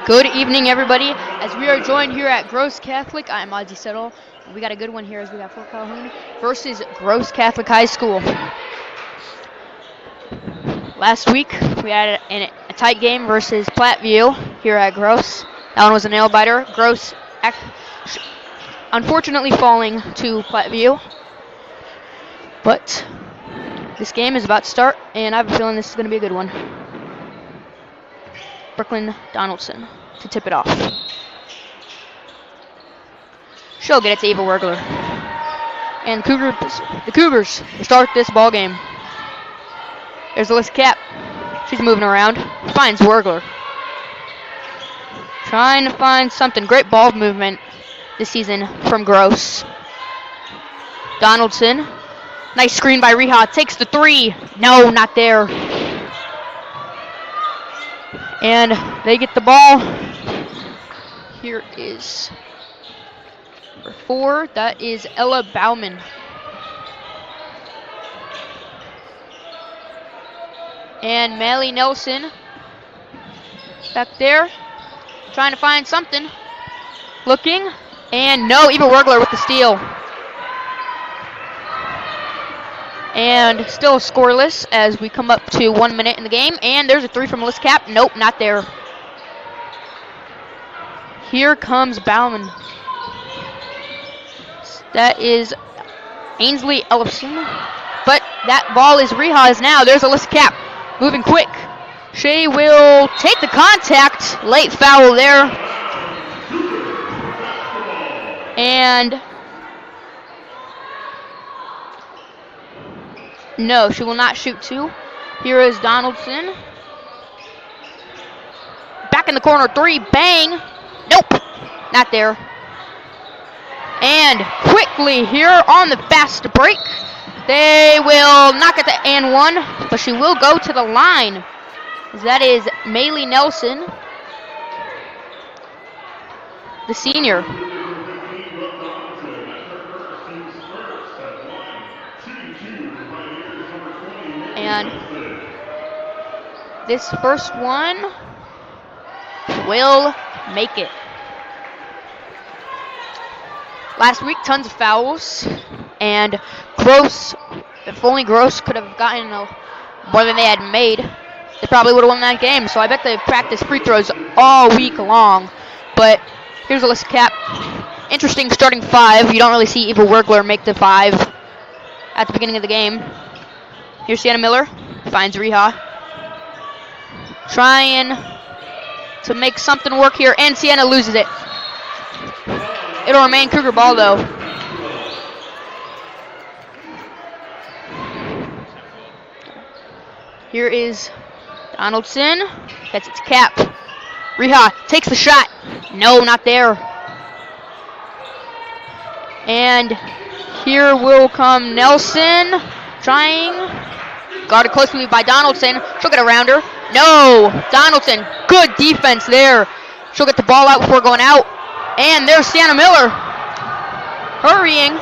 Good evening, everybody. As we are joined here at Gross Catholic, I'm Ozzy Settle. We got a good one here as we got Fort Calhoun versus Gross Catholic High School. Last week, we had a tight game versus Platteview here at Gross. That one was a nail-biter. Gross unfortunately falling to Platteview. But this game is about to start, and I have a feeling this is going to be a good one. Brooklyn Donaldson to tip it off. She'll get it to Eva Wergler. And the Cougars start this ball game. There's Alyssa Cap. She's moving around. Finds Wergler. Trying to find something. Great ball movement this season from Gross. Donaldson. Nice screen by Reha. Takes the three. No, not there. And they get the ball. Here is number 4. That is Ella Bauman. And Mally Nelson back there. Trying to find something. Looking. And no, Eva Wergler with the steal. And still scoreless as we come up to 1 minute in the game. And there's a 3 from Alyssa Cap. Nope, not there. Here comes Bauman. That is Ainsley Ellison. But that ball is Reha's now. There's Alyssa Cap. Moving quick. She will take the contact. Late foul there. And no, she will not shoot 2. Here is Donaldson. Back in the corner, 3, bang. Nope, not there. And quickly here on the fast break, they will knock it to and 1, but she will go to the line. That is Maylee Nelson, the senior. And this first one will make it. Last week, tons of fouls, and Gross, if only Gross could have gotten more than they had made, they probably would have won that game. So I bet they practiced free throws all week long. But here's Alyssa Cap. Interesting starting 5. You don't really see Eva Wergler make the 5 at the beginning of the game. Here's Sienna Miller, finds Reha. Trying to make something work here, and Sienna loses it. It'll remain Cougar ball, though. Here is Donaldson. Gets its Cap. Reha takes the shot. No, not there. And here will come Nelson. Trying. Guarded closely by Donaldson. She'll get around her. No! Donaldson. Good defense there. She'll get the ball out before going out. And there's Sienna Miller. Hurrying.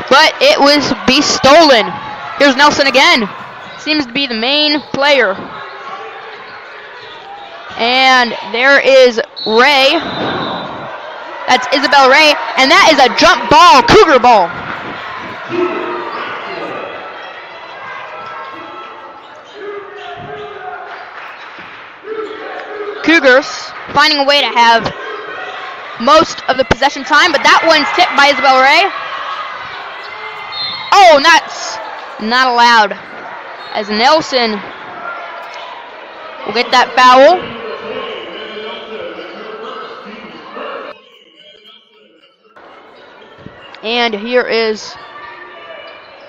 But it was be stolen. Here's Nelson again. Seems to be the main player. And there is Ray. That's Isabel Ray. And that is a jump ball. Cougar ball. Cougars finding a way to have most of the possession time, but that one's tipped by Isabel Ray. Oh, and that's not allowed, as Nelson will get that foul. And here is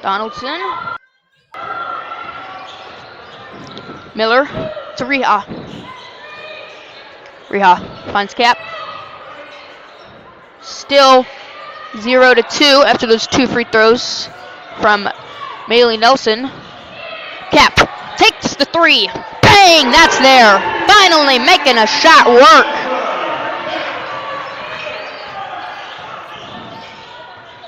Donaldson. Miller to Reha. Reha finds Cap. Still 0-2 after those 2 free throws from Maylee Nelson. Cap takes the 3. Bang! That's there. Finally making a shot work.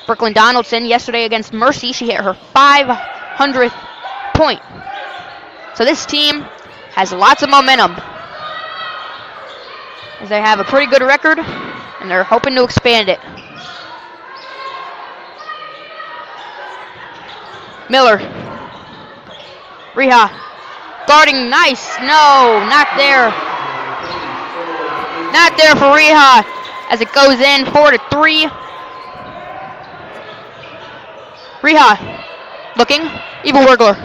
Brooklyn Donaldson yesterday against Mercy, she hit her 500th point. So this team has lots of momentum. as they have a pretty good record, and they're hoping to expand it. Miller. Reha. Guarding, nice. No, not there. Not there for Reha as it goes in 4-3. Reha looking. Evil Wurgler.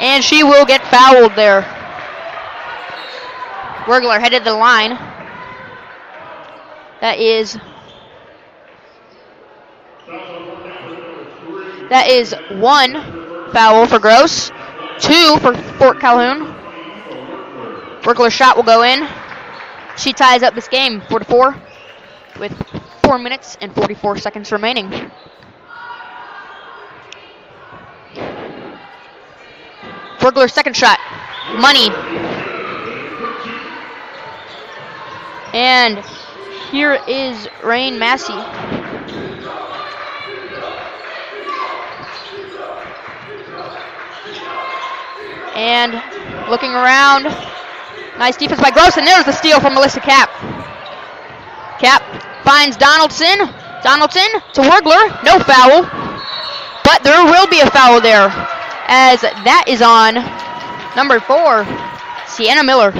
And she will get fouled there. Wurgler headed to the line. That is 1 foul for Gross, 2 for Fort Calhoun. Wurgler's shot will go in. She ties up this game 4-4 with 4 minutes and 44 seconds remaining. Wurgler's second shot, money. And here is Rain Massey. And looking around, nice defense by Gross, and there's the steal from Melissa Cap. Cap finds Donaldson. Donaldson to Wurgler, no foul, but there will be a foul there, as that is on number 4, Sienna Miller.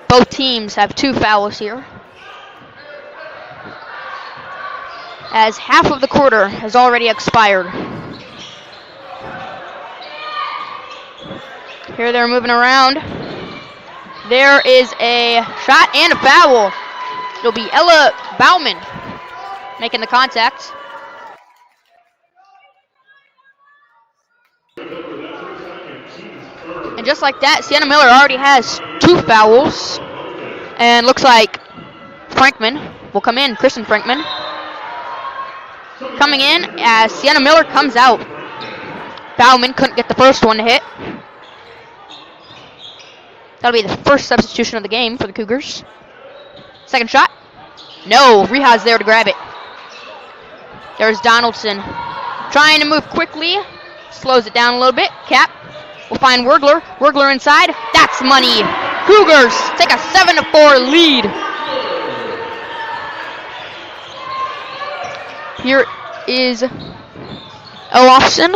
Both teams have 2 fouls here, as half of the quarter has already expired. Here they're moving around. There is a shot and a foul. It'll be Ella Bauman making the contact. And just like that, Sienna Miller already has 2 fouls. And looks like Frankman will come in, Kristen Frankman. Coming in as Sienna Miller comes out. Bauman couldn't get the first one to hit. That'll be the first substitution of the game for the Cougars. Second shot. No, Reha's there to grab it. There's Donaldson. Trying to move quickly. Slows it down a little bit. Cap will find Wurgler. Wurgler inside. That's money. Cougars take a 7-4 lead. Here is Olofsson.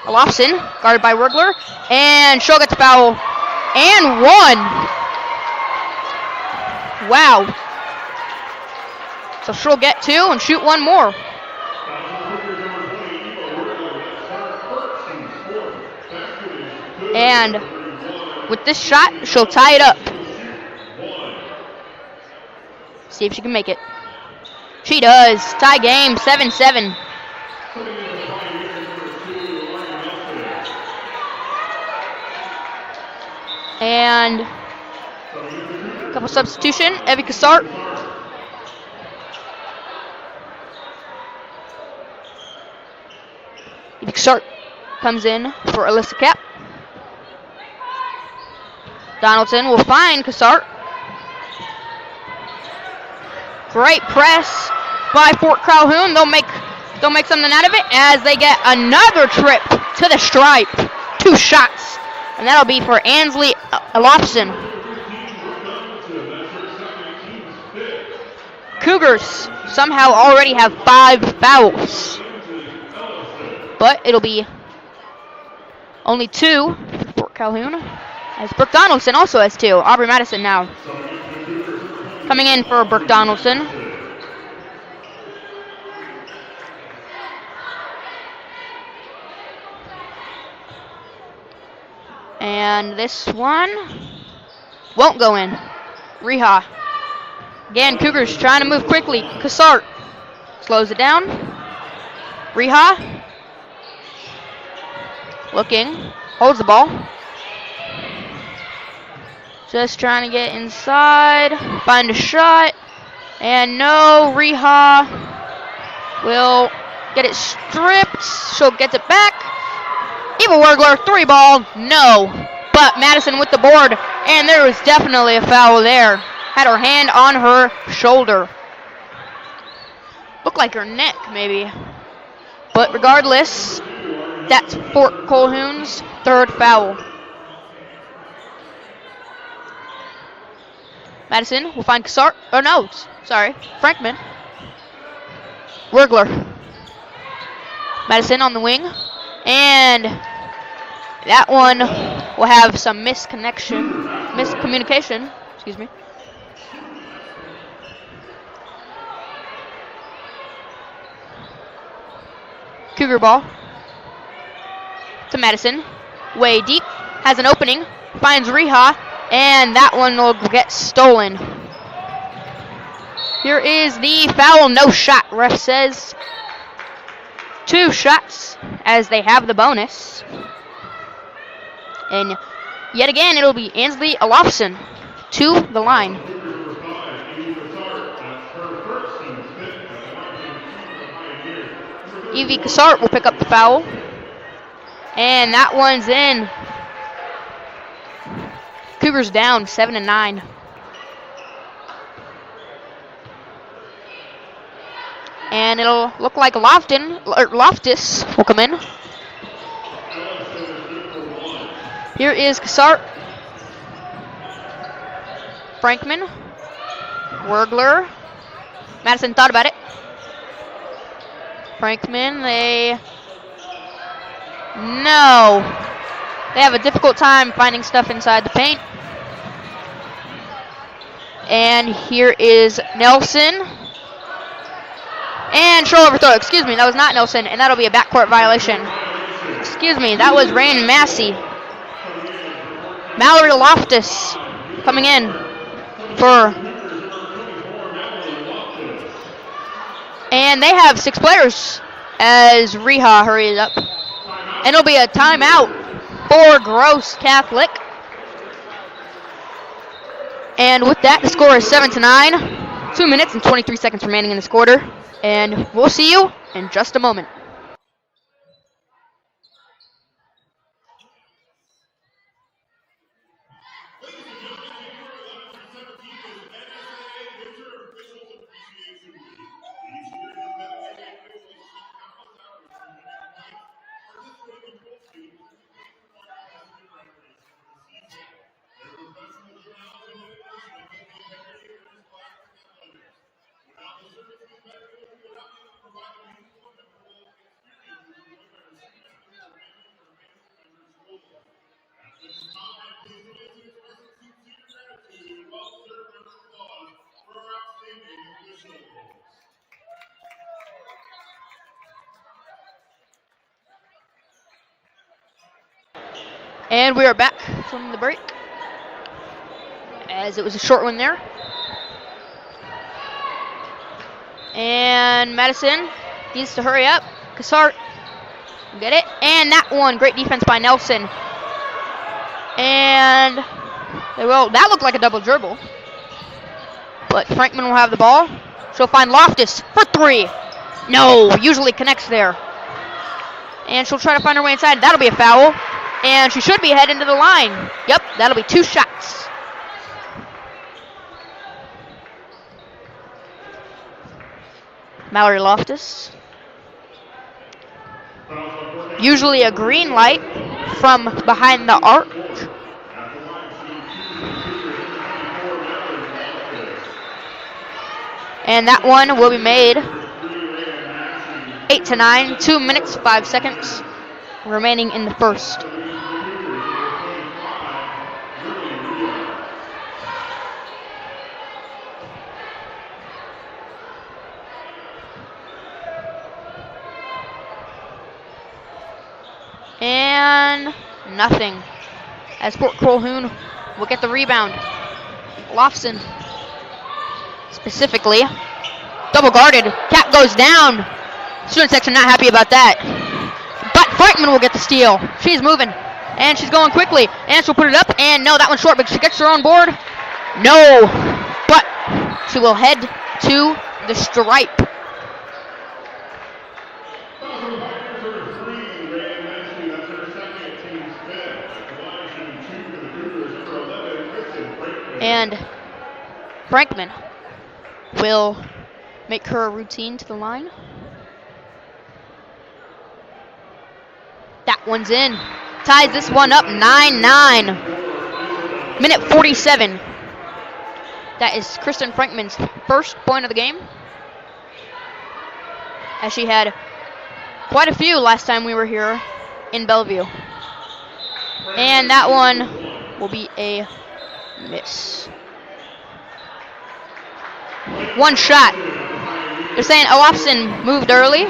Olofsson, guarded by Wurgler. And she'll get the foul. And 1. Wow. So she'll get 2 and shoot 1 more. And with this shot, she'll tie it up. See if she can make it. She does. Tie game, 7-7. And a couple substitution. Evie Cassart. Evie Cassart comes in for Alyssa Cap. Donaldson will find Cassart. Great press by Fort Calhoun. They'll make something out of it as they get another trip to the stripe. 2 shots. And that'll be for Ansley Olofsson. Cougars somehow already have 5 fouls. But it'll be only 2 for Fort Calhoun. As Brooke Donaldson also has 2. Aubrey Madison now coming in for Brooke Donaldson. And this one won't go in. Reha. Again, Cougars trying to move quickly. Cassart slows it down. Reha. Looking. Holds the ball. Just trying to get inside. Find a shot. And no, Reha will get it stripped. She'll get it back. Eva Wurgler, 3-ball, no. But Madison with the board, and there was definitely a foul there. Had her hand on her shoulder. Looked like her neck, maybe. But regardless, That's Fort Calhoun's third foul. Madison will find Cassart. Oh no, sorry, Frankman. Wurgler. Madison on the wing. And that one will have some miscommunication. Excuse me. Cougar ball to Madison. Way deep. Has an opening. Finds Reha. And that one will get stolen. Here is the foul. No shot. Ref says 2 shots as they have the bonus. And yet again, it'll be Ansley Olofsson to the line. Evie Cassart will pick up the foul. And that one's in. Cougars down 7-9. And it'll look like Loftus will come in. Here is Cassart. Frankman. Wurgler. Madison thought about it. Frankman, no. They have a difficult time finding stuff inside the paint. And here is Nelson. And show overthrow. Excuse me, that was not Nelson, and that'll be a backcourt violation. Excuse me, that was Rain Massey. Mallory Loftus coming in for. And they have 6 players as Reha hurries up. And it'll be a timeout for Gross Catholic. And with that, the score is 7-9. 2 minutes and 23 seconds remaining in this quarter. And we'll see you in just a moment. And we are back from the break, as it was a short one there. And Madison needs to hurry up. Cassart, get it. And that one, great defense by Nelson. And that looked like a double dribble. But Frankman will have the ball. She'll find Loftus for 3. No, usually connects there. And she'll try to find her way inside. That'll be a foul. And she should be heading to the line. Yep, that'll be 2 shots. Mallory Loftus. Usually a green light from behind the arc. And that one will be made. 8-9, 2 minutes, 5 seconds remaining in the first. And nothing, as Fort Calhoun will get the rebound. Lofson specifically. Double guarded. Cap goes down. Student section not happy about that. But Frankman will get the steal. She's moving. And she's going quickly. And she'll put it up. And no, that one's short, but she gets her own board. No. But she will head to the stripe. And Frankman will make her a routine to the line. one's in. Ties this one up 9-9. Minute 47. That is Kristen Frankman's first point of the game, as she had quite a few last time we were here in Bellevue. And that one will be a miss. One shot. They're saying Olafson moved early.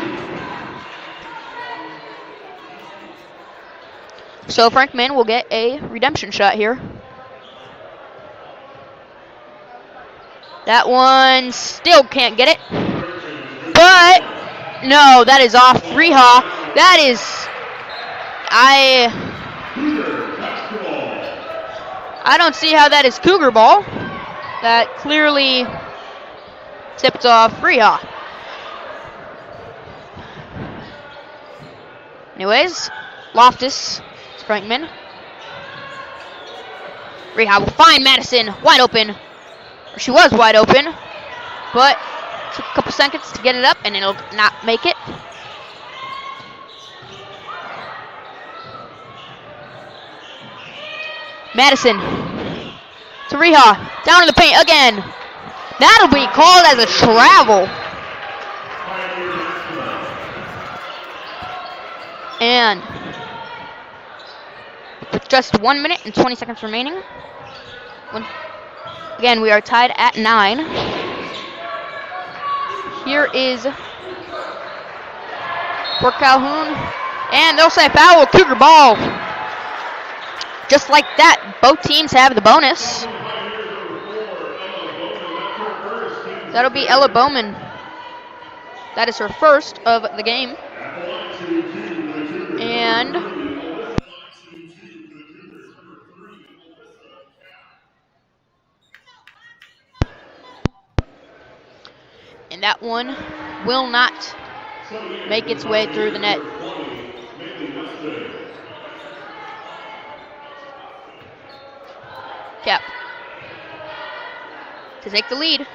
So Frankman will get a redemption shot here. That one still can't get it. But no, that is off Riha. That is I don't see how that is Cougar ball. That clearly tipped off Riha. Anyways, Loftus, Frankman. Riha will find Madison wide open. Or she was wide open, but took a couple seconds to get it up, and it'll not make it. Madison to Riha, down in the paint again. That'll be called as a travel. And with just 1 minute and 20 seconds remaining, again, we are tied at 9. Here is for Calhoun, and they'll say foul, Cougar ball. Just like that, both teams have the bonus. That'll be Ella Bowman. That is her first of the game. And that one will not make its way through the net. Cap to take the lead.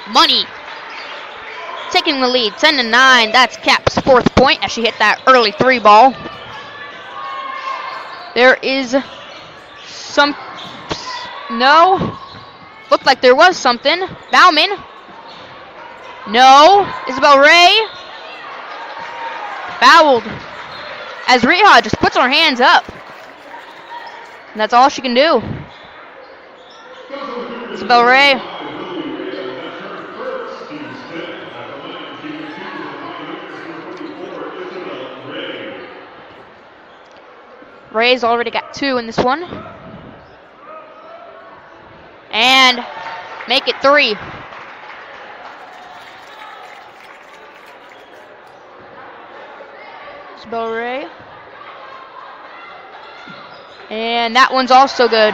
Money taking the lead, 10-9. That's Cap's fourth point as she hit that early 3 ball. There is some, no, looked like there was something. Bauman, no. Isabel Ray fouled as Riha just puts her hands up. And that's all she can do. Isabel Ray. Ray's already got 2 in this one. And make it 3. Isabel Ray. And that one's also good.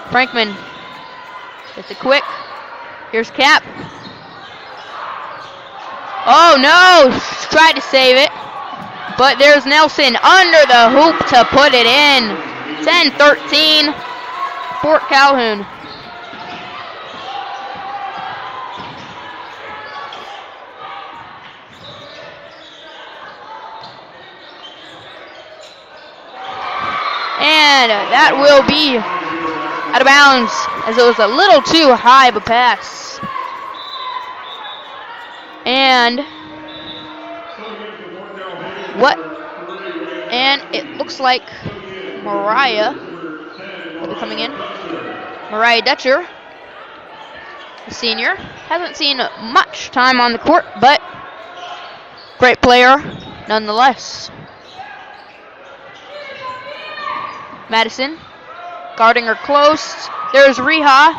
Frankman gets it quick. Here's Cap. Oh no! Tried to save it. But there's Nelson under the hoop to put it in. 10-13, Fort Calhoun. And that will be out of bounds as it was a little too high of a pass. And it looks like Mariah will be coming in. Mariah Dutcher, the senior, hasn't seen much time on the court, but great player nonetheless. Madison guarding her close. There's Riha.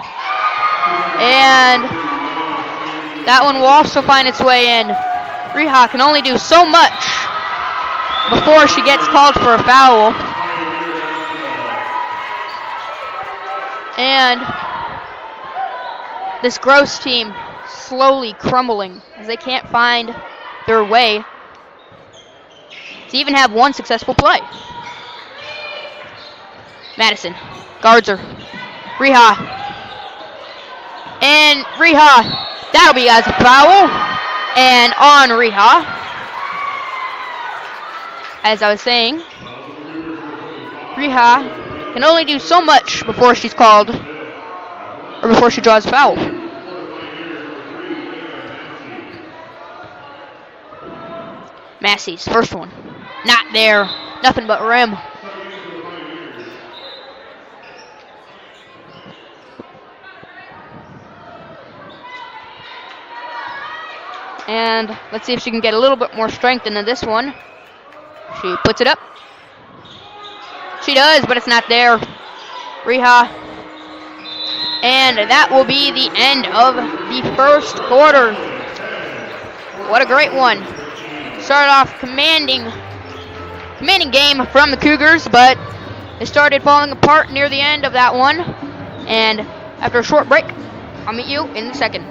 And that one will also find its way in. Riha can only do so much before she gets called for a foul. And this Gross team slowly crumbling as they can't find their way to even have one successful play. Madison guards her. Riha. And Riha, that'll be as a foul. And on Riha. as I was saying, Riha can only do so much before she's called, or before she draws foul. Massey's first one. Not there. Nothing but rim. And let's see if she can get a little bit more strength into this one. She puts it up. She does, but it's not there. Riha. And that will be the end of the first quarter. What a great one. Started off commanding game from the Cougars, but it started falling apart near the end of that one. And after a short break, I'll meet you in the second.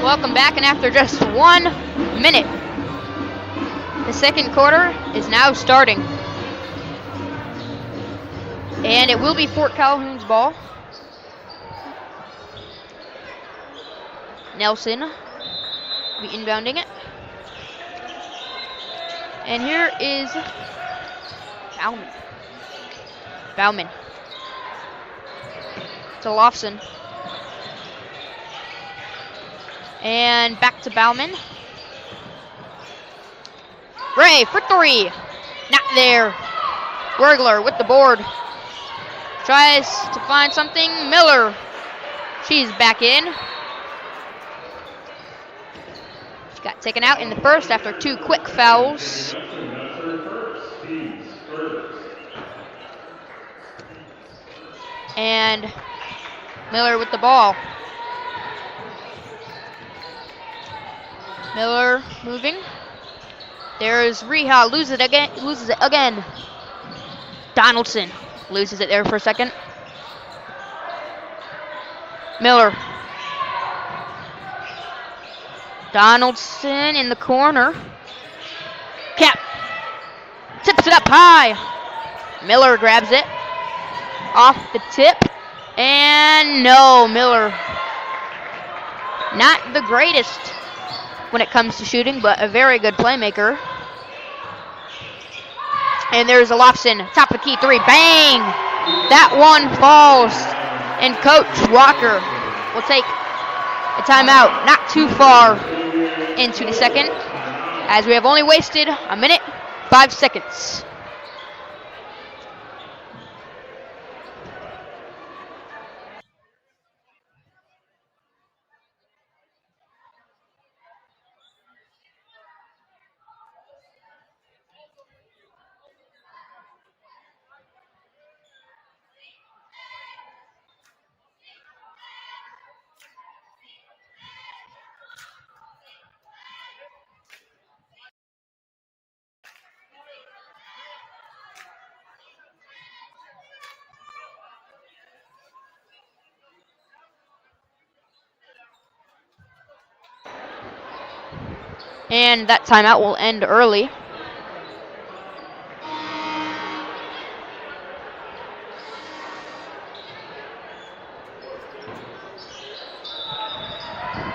Welcome back, and after just 1 minute, the second quarter is now starting. And it will be Fort Calhoun's ball. Nelson will be inbounding it. And here is Bauman. To Lofson. And back to Bauman. Ray for three. Not there. Wergler with the board. Tries to find something. Miller. She's back in. She got taken out in the first after 2 quick fouls. And Miller with the ball. Miller moving. There's Riha, loses it again. Donaldson loses it there for a second. Miller. Donaldson in the corner. Cap. Tips it up high. Miller grabs it. Off the tip. And no, Miller. Not the greatest when it comes to shooting, but a very good playmaker. And there's a Lofson, top of the key three, bang! That one falls, and Coach Walker will take a timeout not too far into the second, as we have only wasted 1 minute, 5 seconds. And that timeout will end early.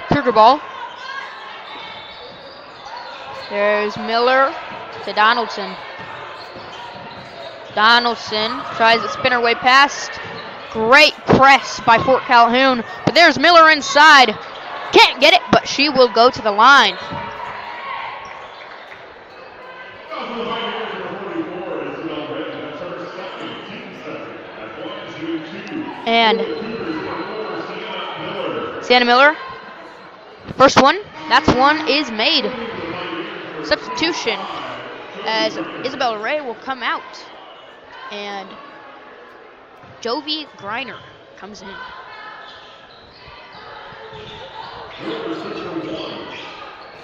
Cougar ball. There's Miller to Donaldson. Donaldson tries to spin her way past. Great press by Fort Calhoun. But there's Miller inside. Can't get it, but she will go to the line. And Sienna Miller. First one. That's one is made. Substitution as Isabel Ray will come out. And Jovi Griner comes in.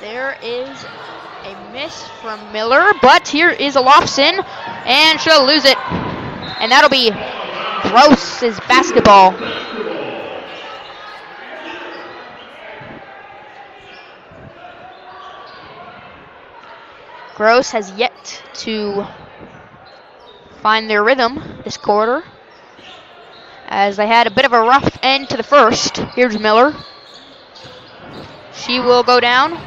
There is a miss from Miller, but here is a Lofson, and she'll lose it. And that'll be Gross's basketball. Gross has yet to find their rhythm this quarter, as they had a bit of a rough end to the first. Here's Miller. She will go down.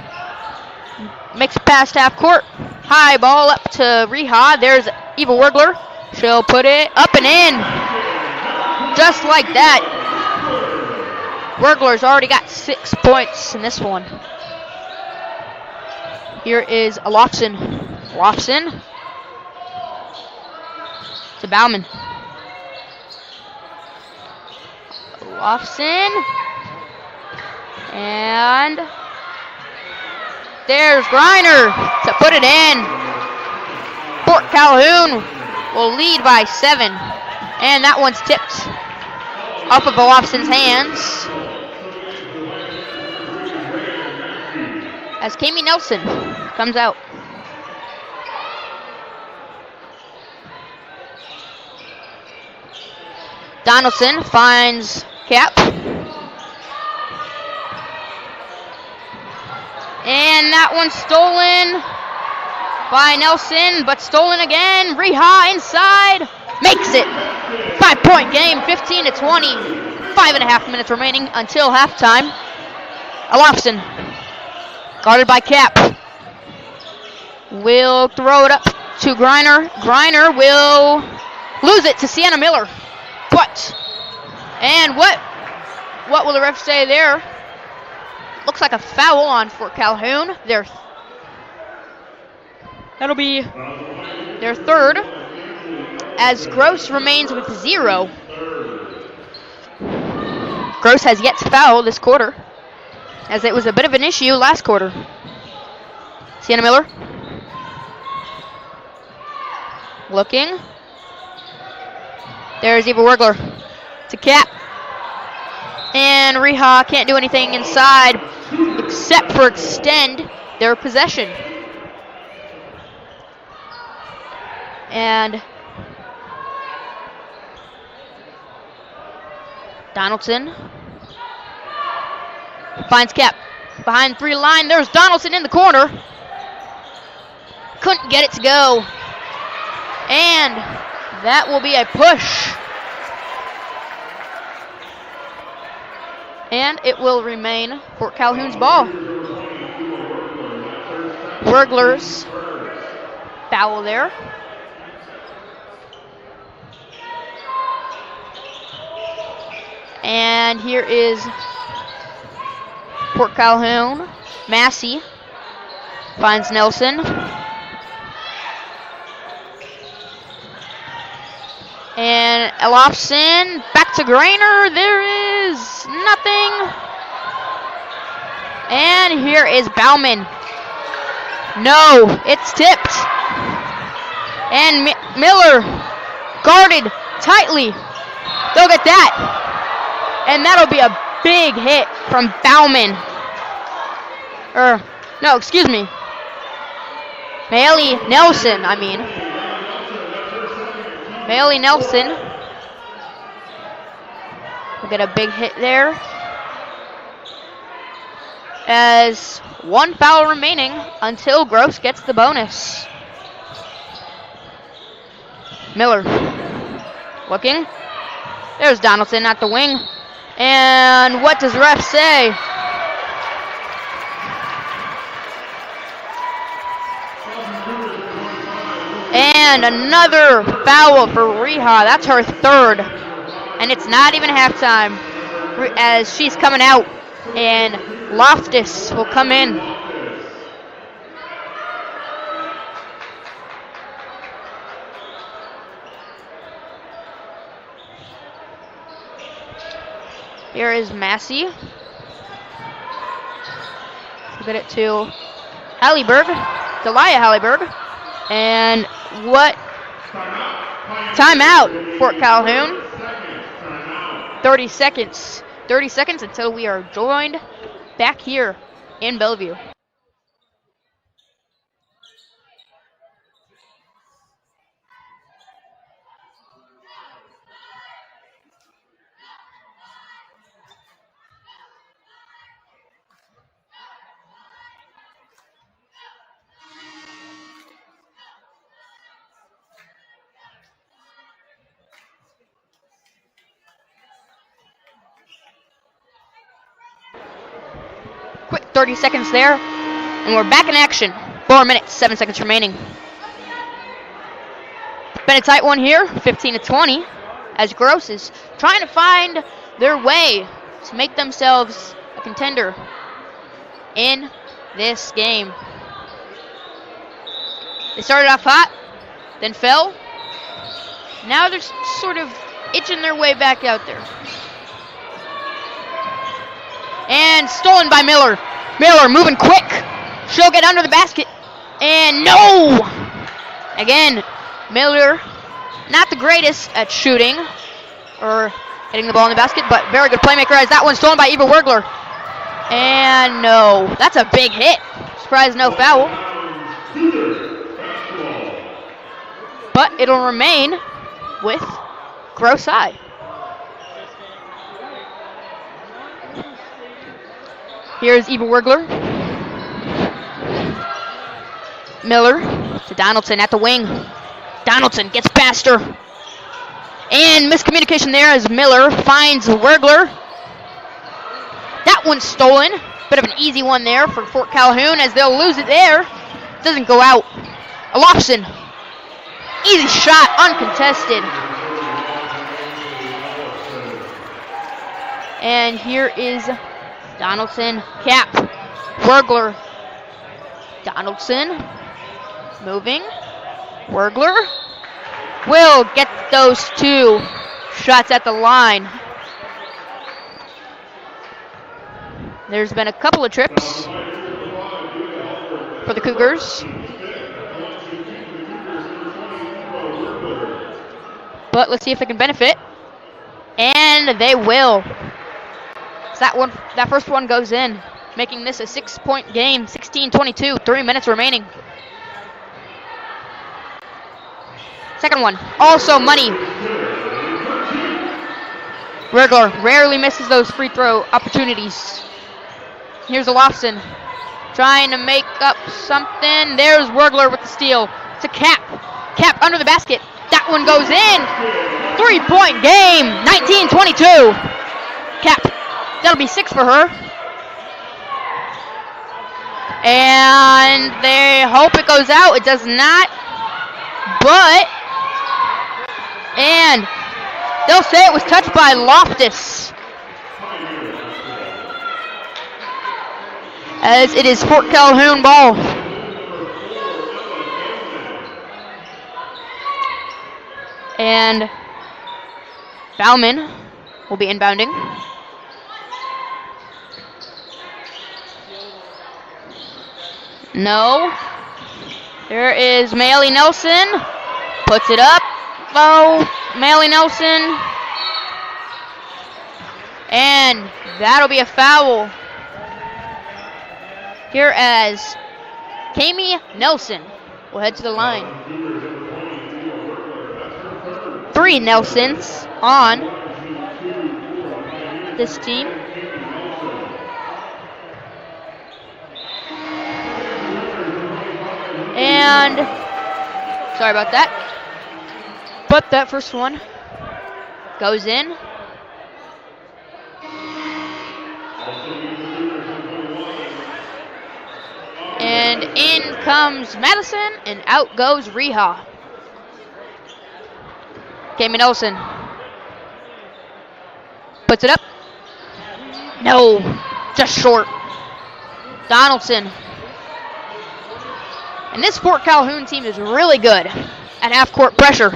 Makes it past half court. High ball up to Reha. There's Eva Wurgler. She'll put it up and in. Just like that. Wurgler's already got 6 points in this one. Here is a Lofson. Lofson to Bauman. Lofson. And there's Griner to put it in. Fort Calhoun will lead by 7. And that one's tipped off of Lofson's hands. As Kami Nelson comes out. Donaldson finds Cap. And that one's stolen by Nelson, but stolen again. Reha inside. Makes it. 5-point game, 15-20. 5.5 minutes remaining until halftime. Lofson, guarded by Cap. Will throw it up to Griner. Griner will lose it to Sienna Miller. What will the ref say there? Looks like a foul on Fort Calhoun. That'll be their third, as Gross remains with 0. Gross has yet to foul this quarter, as it was a bit of an issue last quarter. Sienna Miller. Looking. There's Eva Wurgler to Cap. And Reha can't do anything inside except for extend their possession. And Donaldson finds Cap behind 3 line. There's Donaldson in the corner. Couldn't get it to go. And that will be a push. And it will remain Fort Calhoun's ball. Wurgler's foul there. And here is Fort Calhoun. Massey finds Nelson. And Lofson back to Griner. There is nothing. And here is Bauman. No, it's tipped. And Miller guarded tightly. They'll get that. And that'll be a big hit from Bauman. No, excuse me. Bailey Nelson, Bailey Nelson will get a big hit there. As 1 foul remaining until Gross gets the bonus. Miller looking. There's Donaldson at the wing. And what does ref say? And another foul for Reha. That's her 3rd. And it's not even halftime, as she's coming out. And Loftus will come in. Here is Massey Get it to Halliburg, Delia Halliburg. And what? Timeout, Fort Calhoun. 30 seconds. 30 seconds until we are joined back here in Bellevue. Quick 30 seconds there, and we're back in action. 4 minutes, 7 seconds remaining. Been a tight one here, 15-20, as Gross is trying to find their way to make themselves a contender in this game. They started off hot, then fell. Now they're sort of itching their way back out there. And stolen by Miller. Miller moving quick. She'll get under the basket. And no! Again, Miller, not the greatest at shooting or hitting the ball in the basket, but very good playmaker as that one stolen by Eva Wergler. And no, that's a big hit. Surprised no foul. But it'll remain with Gross High. Here's Eva Wergler. Miller to Donaldson at the wing. Donaldson gets past her. And miscommunication there as Miller finds Wergler. That one's stolen. Bit of an easy one there for Fort Calhoun as they'll lose it there. Doesn't go out. Olofsson. Easy shot, uncontested. And here is Donaldson, Cap, Wergler, Donaldson, moving, Wergler, will get those two shots at the line. There's been a couple of trips for the Cougars, but let's see if they can benefit, and they will. That first one goes in, making this a 6-point game, 16-22, 3 minutes remaining. Second one, also money. Wergler rarely misses those free throw opportunities. Here's Olofsson trying to make up something. There's Wergler with the steal. It's a Cap. Cap under the basket. That one goes in. 3-point game, 19-22. Cap. That'll be 6 for her. And they hope it goes out. It does not. But, and they'll say it was touched by Loftus. As it is Fort Calhoun ball. And Bauman will be inbounding. No. There is Maley Nelson. Puts it up. Oh, Maley Nelson. And that'll be a foul. Here as Kami Nelson will head to the line. 3 Nelsons on this team. And sorry about that. But that first one goes in. And in comes Madison, and out goes Reha. Kami Nelson puts it up. No, just short. Donaldson. And this Fort Calhoun team is really good at half-court pressure.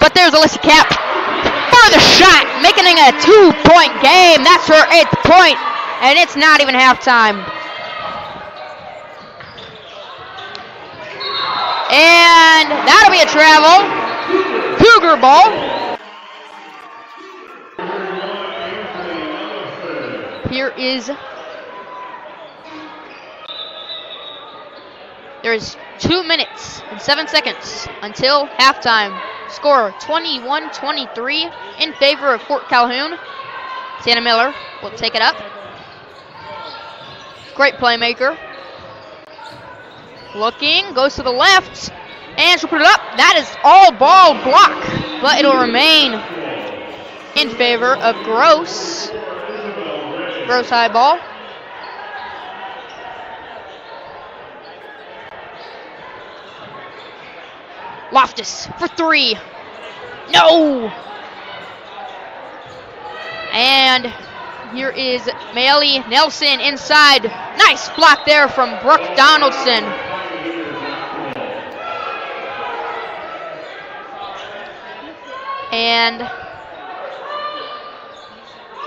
But there's Alyssa Cap for the shot, making it a 2-point game. That's her 8th point. And it's not even halftime. And that'll be a travel. Cougar ball. There is 2 minutes and 7 seconds until halftime. Score 21-23 in favor of Fort Calhoun. Sienna Miller will take it up. Great playmaker. Looking, goes to the left, and she'll put it up. That is all ball block, but it'll remain in favor of Gross. Gross high ball. Loftus for 3. No! And here is Mayeli Nelson inside. Nice block there from Brooke Donaldson. And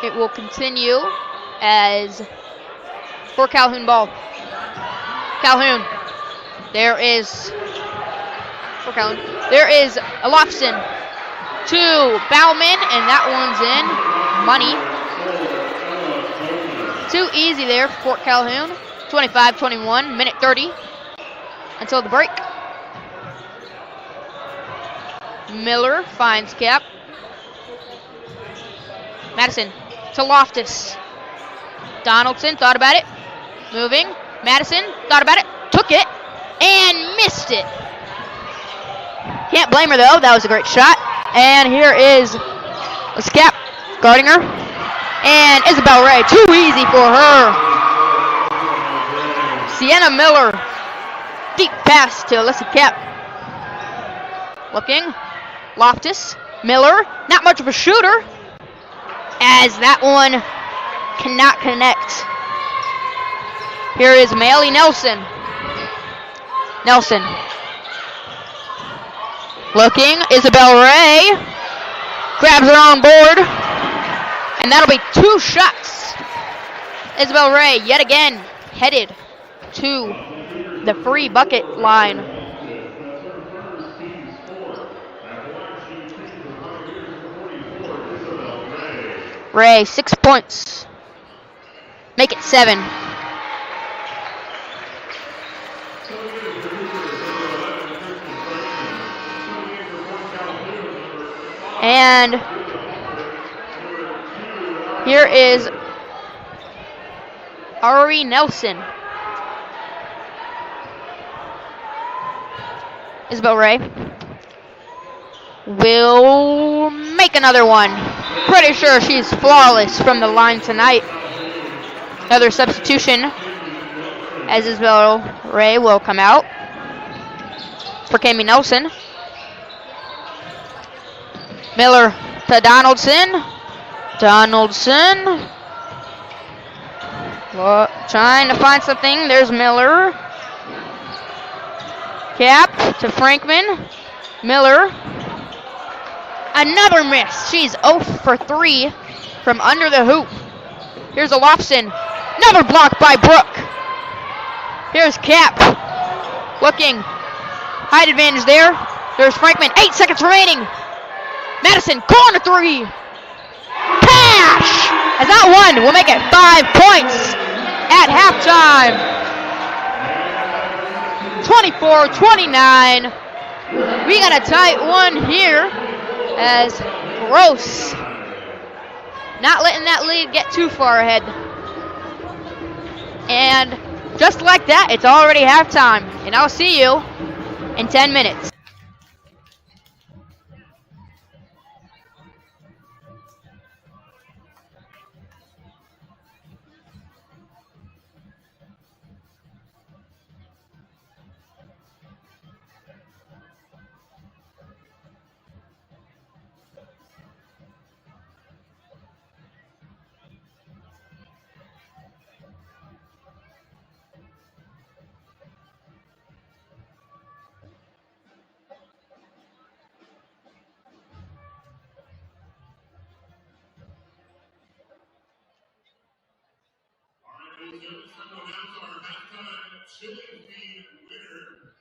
it will continue as for Calhoun ball. Calhoun. There is for Calhoun. There is Lofton to Bauman, and that one's in. Money. Too easy there for Fort Calhoun. 25-21, minute 30 until the break. Miller finds Cap. Madison to Loftus. Donaldson thought about it. Moving. Madison thought about it. Took it and missed it. Can't blame her though. That was a great shot. And here is Cap guarding her. And Isabel Ray. Too easy for her. Sienna Miller. Deep pass to Alyssa Cap. Looking. Loftus. Miller. Not much of a shooter, as that one cannot connect. Here is Mayeli Nelson. Nelson. Looking. Isabel Ray. Grabs her on board. And that'll be 2 shots. Isabel Ray yet again headed to the free bucket line. Ray, 6 points. Make it 7. And here is Ari Nelson. Isabel Ray will make another one. Pretty sure she's flawless from the line tonight. Another substitution as Isabel Ray will come out for Cami Nelson. Miller to Donaldson. Donaldson. Well, trying to find something. There's Miller. Cap to Frankman. Miller. Another miss. She's 0 for 3 from under the hoop. Here's a Lofton. Another block by Brooke. Here's Cap. Looking. Height advantage there. There's Frankman. 8 seconds remaining. Madison, corner 3. Cash! As that one will make it 5 points at halftime. 24-29. We got a tight one here as Gross not letting that lead get too far ahead. And just like that, it's already halftime. And I'll see you in 10 minutes. Ladies and gentlemen, time to announce our halftime chili feed winner,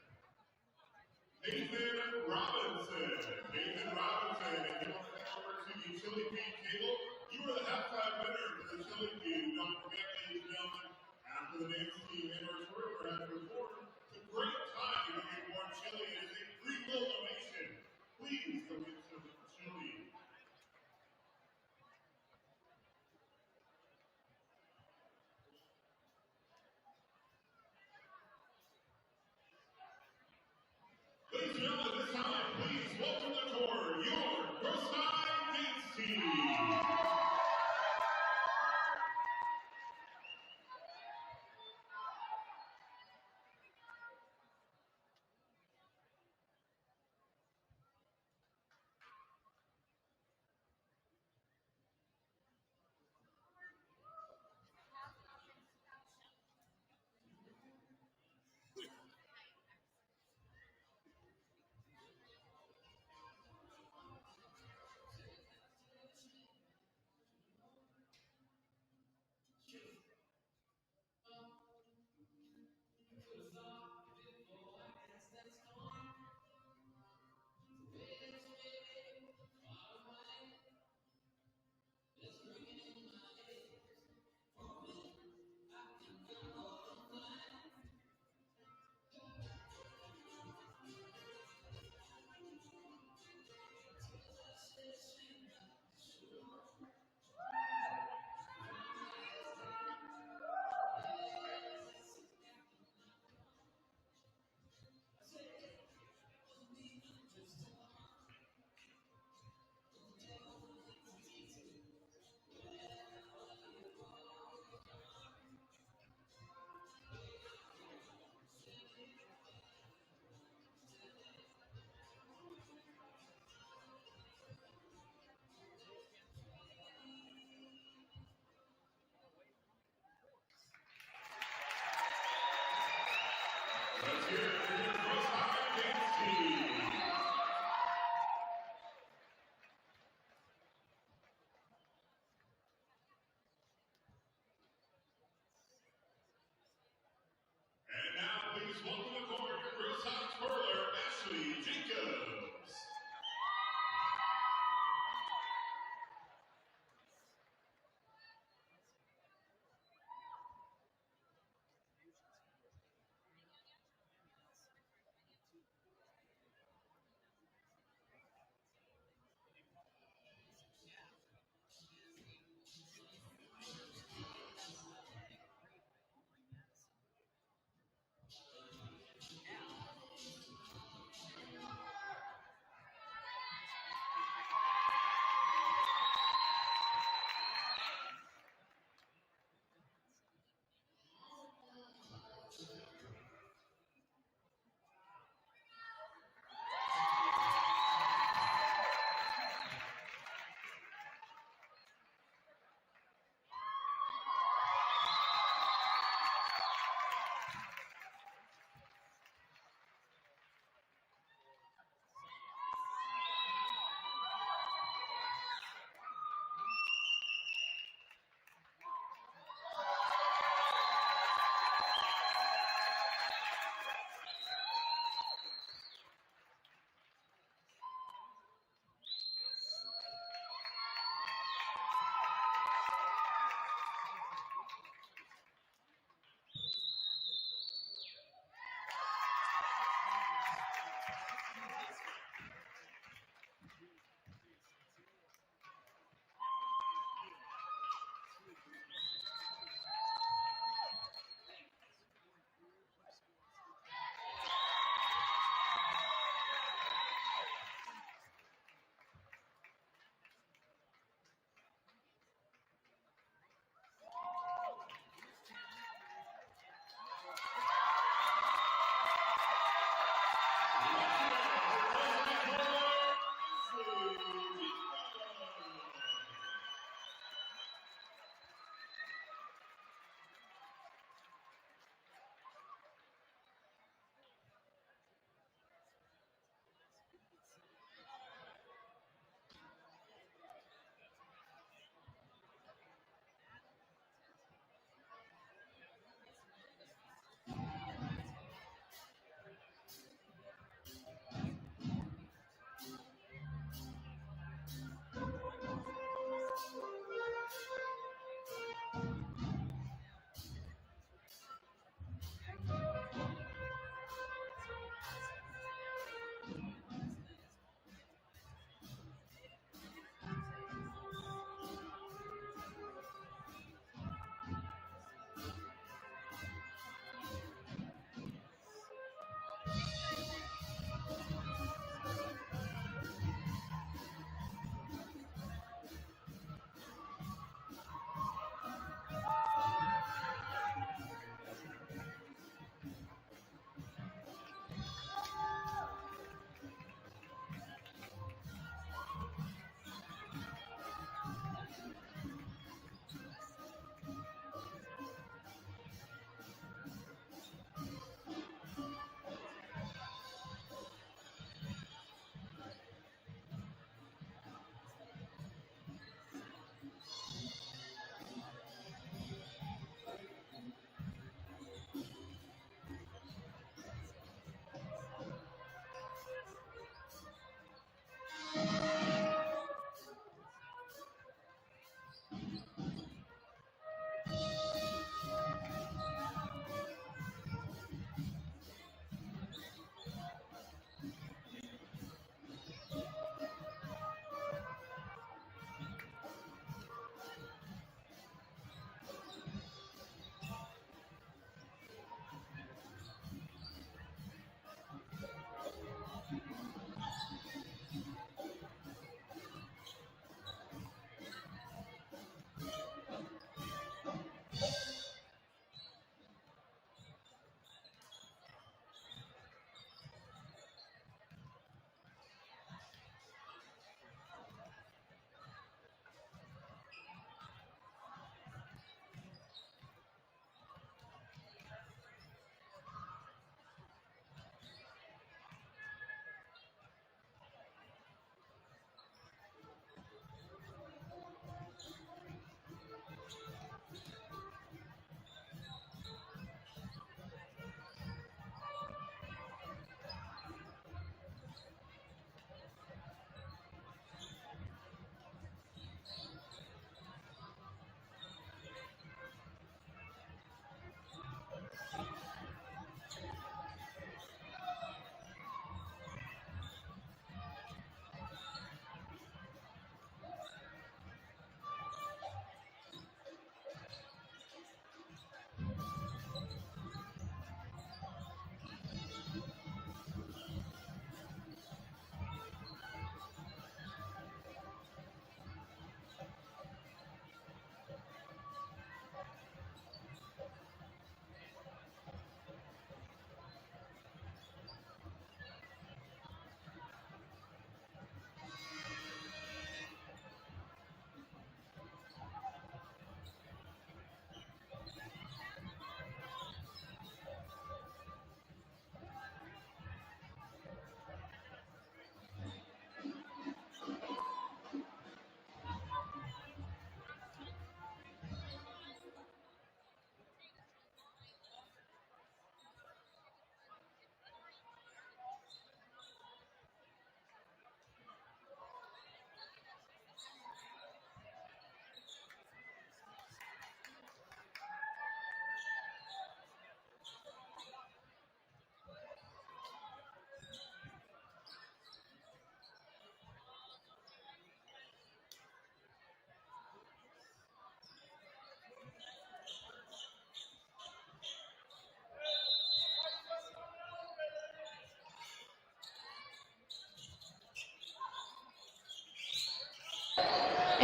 Nathan Robinson. Nathan Robinson, if you want to head over to the chili feed table, you are the halftime winner for the chili feed. Don't forget, ladies and gentlemen, after the dance team and our tour has performed, it's a great time to get more chili. It is a free will donation. Please go get some chili. Ladies and gentlemen, this time, please welcome the tour, your Varsity dance team. Let's hear it for your Varsity dance team. And now, please welcome the court, your Varsity twirler, Ashley Jacobs.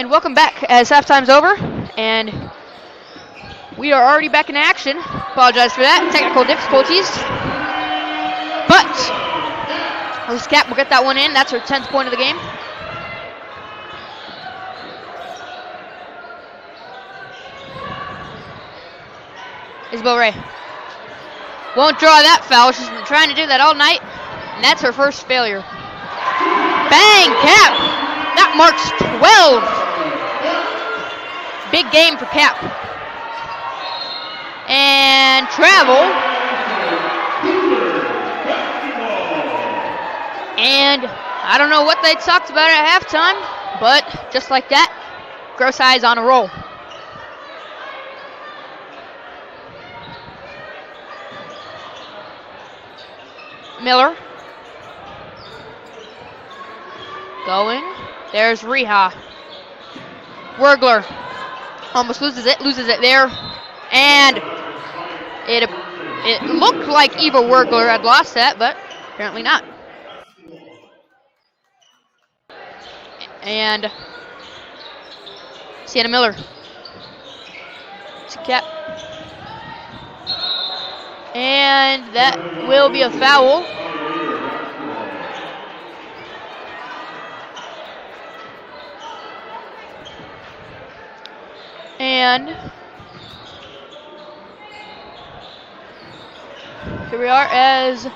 And welcome back as halftime's over, and we are already back in action. Apologize for that, technical difficulties. But at least Cap will get that one in. That's her 10th point of the game. Isabel Ray won't draw that foul. She's been trying to do that all night, and that's her first failure. Bang, Cap! That marks 12. Big game for Cap. And travel. And I don't know what they talked about at halftime, but just like that, Gross High is on a roll. Miller. Going. There's Reha. Wergler almost loses it there. And it looked like Eva Wergler had lost that, but apparently not. And Sienna Miller. To Cap. And that will be a foul. And here we are as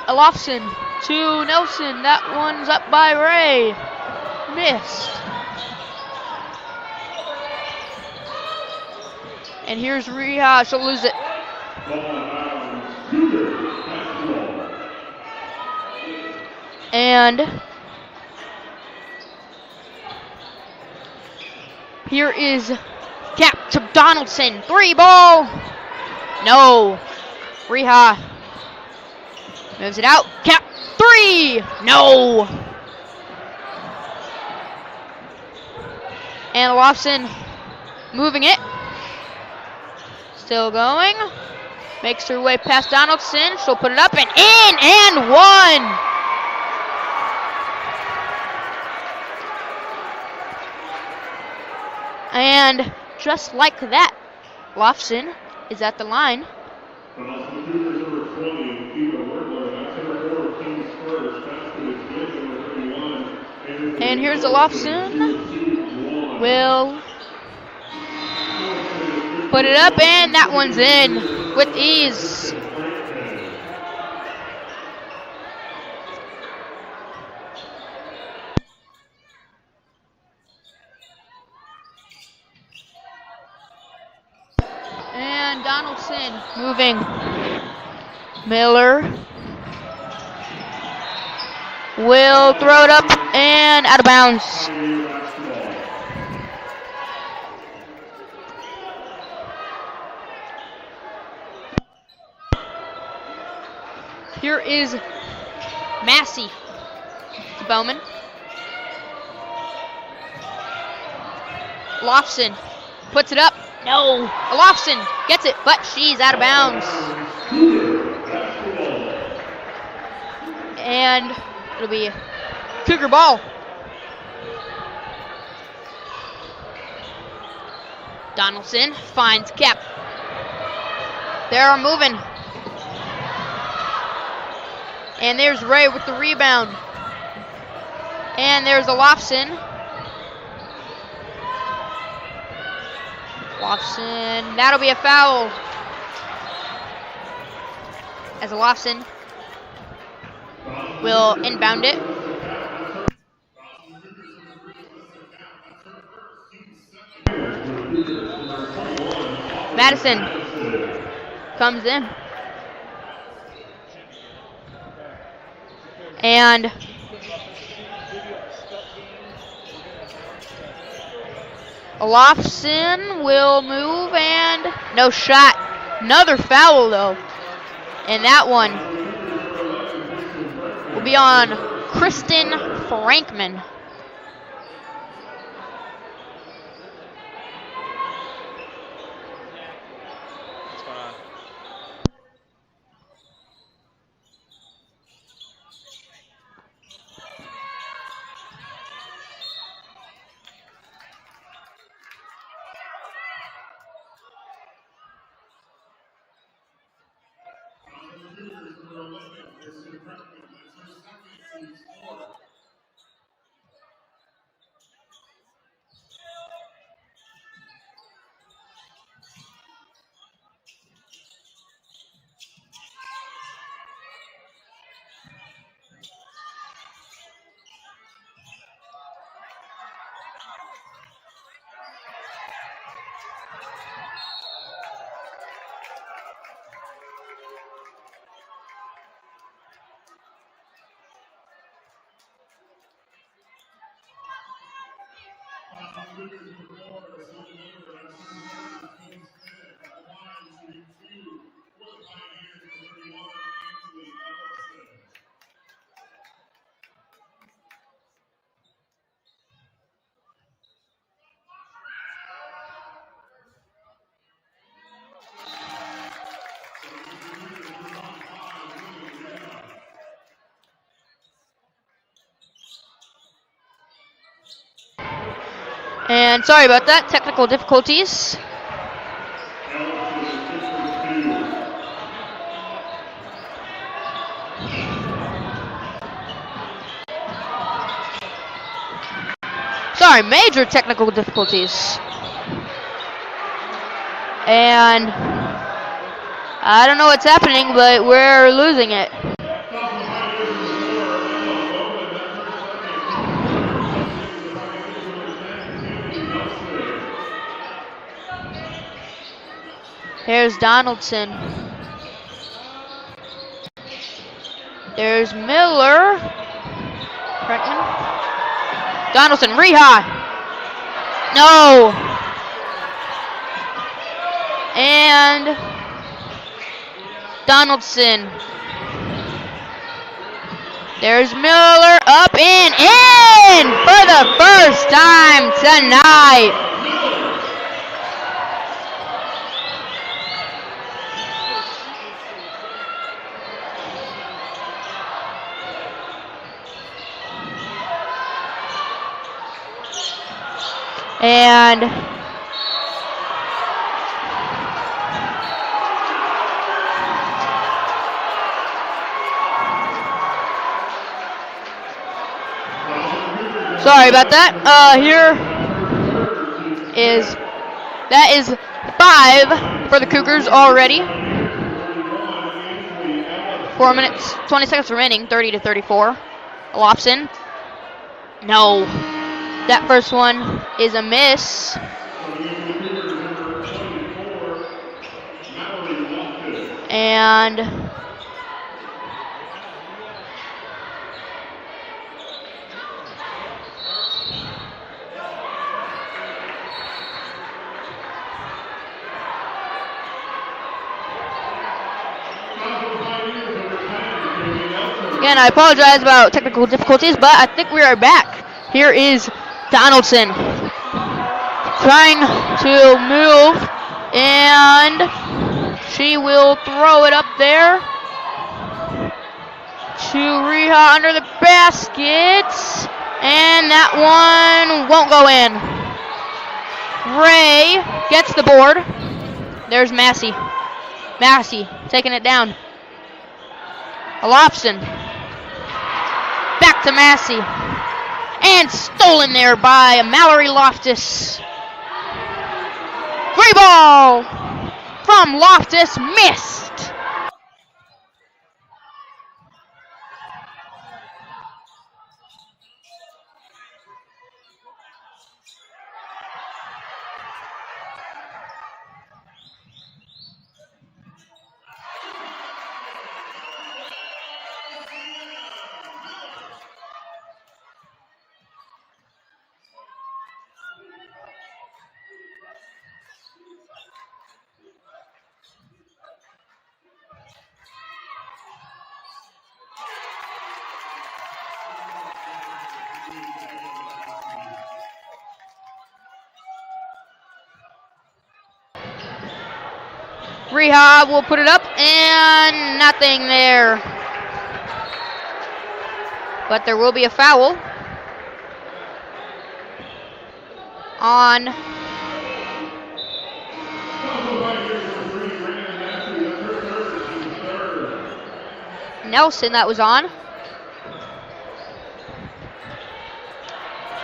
Olofsson to Nelson. That one's up by Ray. Missed. And here's Reha. She'll lose it. And here is Cap to Donaldson. 3 ball. No. Reha moves it out. Cap 3. No. And Olofsson moving it. Still going. Makes her way past Donaldson. She'll put it up and in and 1. And just like that, Olofsson is at the line. And here's Olofsson. Will put it up, and that one's in with ease. And Donaldson moving. Miller will throw it up and out of bounds. Here is Massey to Bowman. Olofsson puts it up. No. Olofsson gets it, but she's out of bounds. And it'll be Cougar ball. Donaldson finds Cap. They're moving. And there's Ray with the rebound. And there's Olofsson. Olofsson, that'll be a foul. As Olofsson will inbound it. Madison comes in. And Olofsson will move and no shot. Another foul though. And that one will be on Kristen Frankman. number 11 is to Bretman. That's her second team score. And sorry about that, technical difficulties. Sorry, major technical difficulties. And I don't know what's happening, but we're losing it. Here's Donaldson. There's Miller. Bretman. Donaldson, Reha. No. And Donaldson. There's Miller, up and in for the first time tonight. And sorry about that. That is 5 for the Cougars already. 4 minutes, 20 seconds remaining, 30-34. Lobson. No. That first one is a miss. And again, I apologize about technical difficulties, but I think we are back. Here is Donaldson trying to move, and she will throw it up there to Reha under the basket, and that one won't go in. Ray gets the board. There's Massey. Massey taking it down. Lobson. Back to Massey. And stolen there by Mallory Loftus. Free ball from Loftus, missed. Reha will put it up, and nothing there. But there will be a foul on Nelson that was on.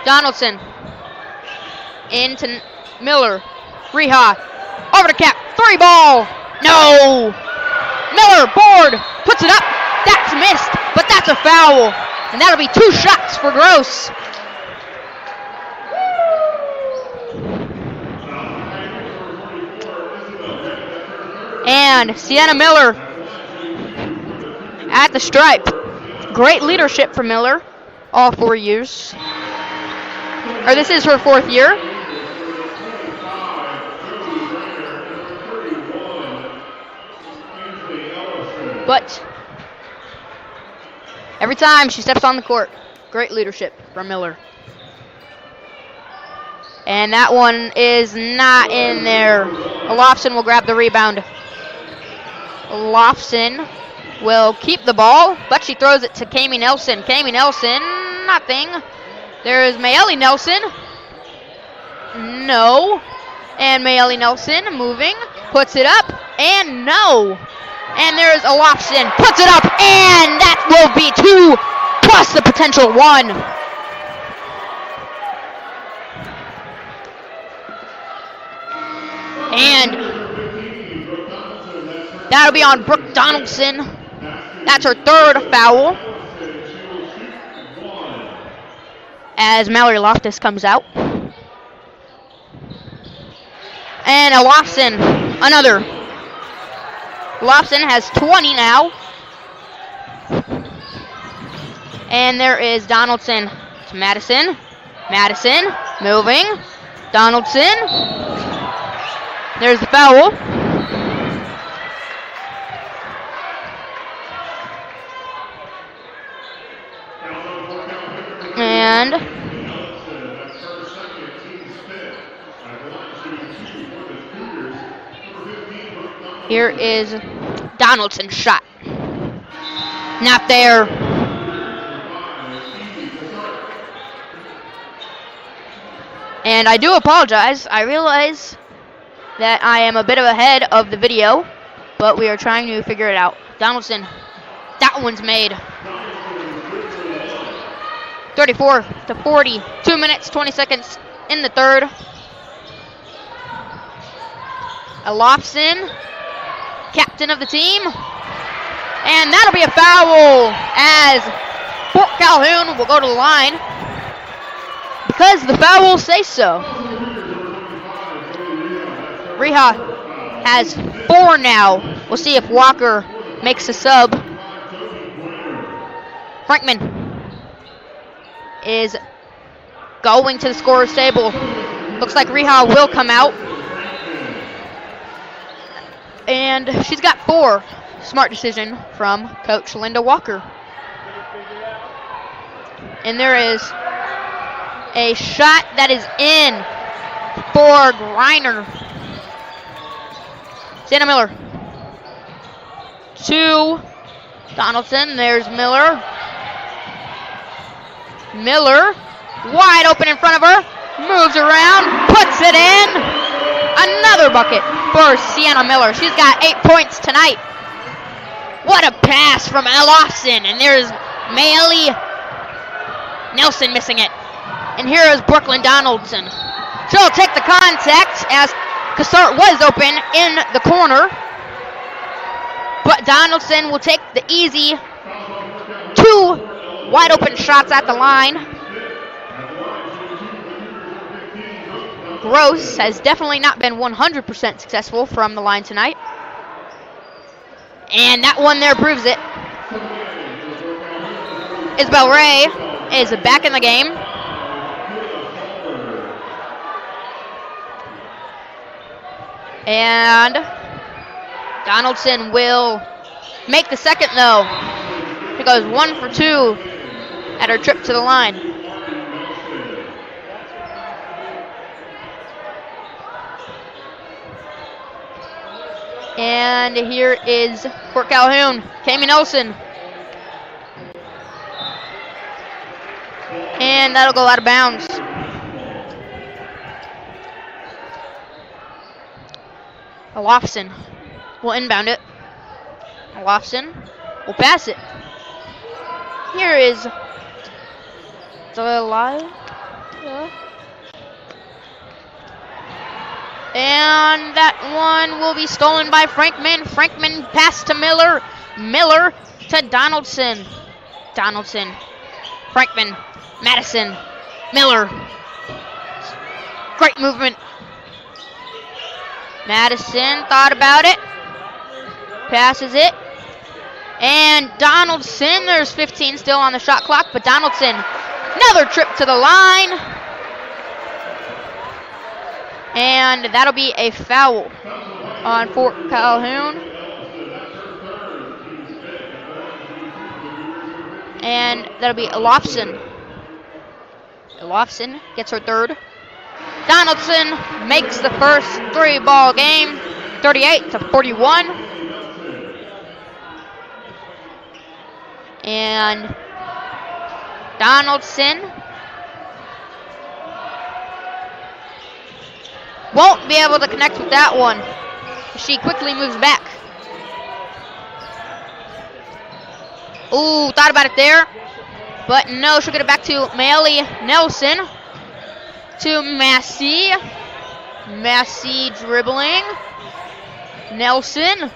Donaldson. Into Miller. Reha. Over to Cap. 3 ball. No. Miller, board. Puts it up. That's missed, but that's a foul. And that'll be 2 shots for Gross. And Sienna Miller at the stripe. Great leadership from Miller all 4 years. Or this is her 4th year. But every time she steps on the court, great leadership from Miller. And that one is not in there. Olofsson will grab the rebound. Olofsson will keep the ball, but she throws it to Kami Nelson. Kami Nelson, nothing. There is Mayeli Nelson. No. And Mayeli Nelson moving, puts it up, and no. And there's Olofsson, puts it up, and that will be 2 plus the potential 1. And that'll be on Brooke Donaldson. That's her 3rd foul. As Mallory Loftus comes out. And Olofsson, another. Olofsson has 20 now. And there is Donaldson to Madison. Madison moving. Donaldson. There's the foul. And here is Donaldson's shot. Not there. And I do apologize. I realize that I am a bit ahead of the video, but we are trying to figure it out. Donaldson, that one's made. 34-40, 2 minutes, 20 seconds in the 3rd. Olofsson, captain of the team. And that'll be a foul as Fort Calhoun will go to the line because the foul will say so. Reha has 4 now. We'll see if Walker makes a sub. Frankman is going to the scorer's table. Looks like Reha will come out. And she's got 4. Smart decision from Coach Linda Walker. And there is a shot that is in for Griner. Sienna Miller. 2. Donaldson. There's Miller. Miller. Wide open in front of her. Moves around. Puts it in. Another bucket for Sienna Miller. She's got 8 points tonight. What a pass from Olofsson. And there's Mayeli Nelson missing it. And here is Brooklyn Donaldson. She'll take the contact as Cassart was open in the corner. But Donaldson will take the easy 2 wide open shots at the line. Gross has definitely not been 100% successful from the line tonight. And that one there proves it. Isabel Ray is back in the game. And Donaldson will make the second though. She goes 1 for 2 at her trip to the line. And here is Fort Calhoun, Kami Nelson. And that'll go out of bounds. Olofsson will inbound it. Olofsson will pass it. Here is Delilah. And that one will be stolen by Frankman. Frankman pass to Miller. Miller to Donaldson. Donaldson. Frankman. Madison. Miller. Great movement. Madison thought about it. Passes it. And Donaldson, there's 15 still on the shot clock, but Donaldson, another trip to the line. And that'll be a foul on Fort Calhoun. And that'll be Lofson. Lofson gets her third. Donaldson makes the first 3-ball game, 38-41. And Donaldson won't be able to connect with that one. She quickly moves back. Ooh, thought about it there. But no, she'll get it back to Maeli Nelson. To Massey. Massey dribbling. Nelson.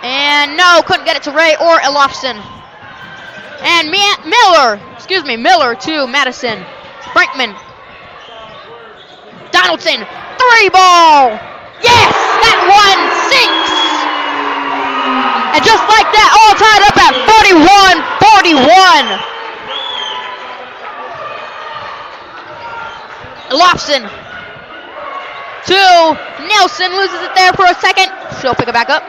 And no, couldn't get it to Ray or Elofson. And Miller to Madison. Frankman. Donaldson, 3-ball. Yes, that one sinks. And just like that, all tied up at 41-41. Lofson to Nelson, loses it there for a second. She'll pick it back up.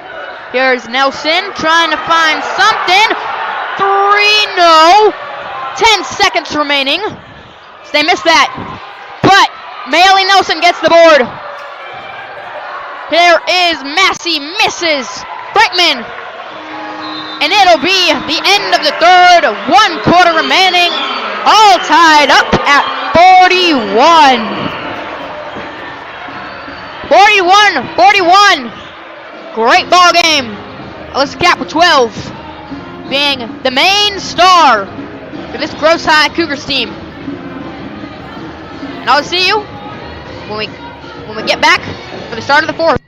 Here's Nelson trying to find something. 3, no. 10 seconds remaining. So they missed that. But Maeli Nelson gets the board. Here is Massey, misses. Frankman. And it'll be the end of the third. 1 quarter remaining. All tied up at 41. 41. Great ball game. Alyssa Cap with 12, being the main star for this Gross High Cougars team. And I'll see you when we get back for the start of the fourth.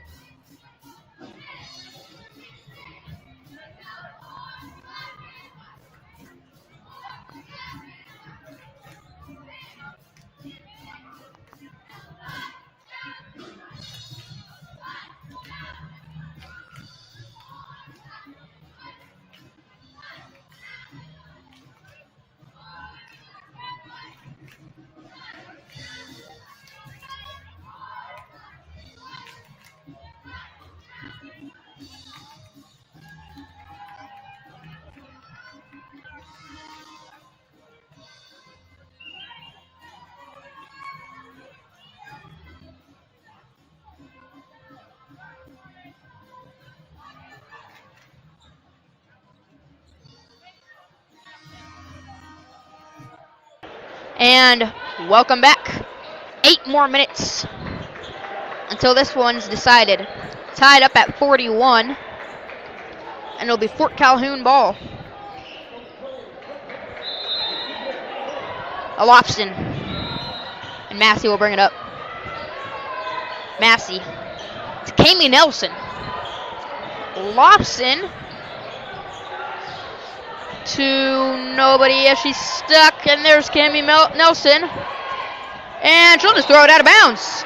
And welcome back. 8 more minutes until this one's decided. Tied up at 41. And it'll be Fort Calhoun ball. Lofson. And Massey will bring it up. Massey. To Kami Nelson. Lofson. To nobody as she's stuck, and there's Kami Nelson, and she'll just throw it out of bounds.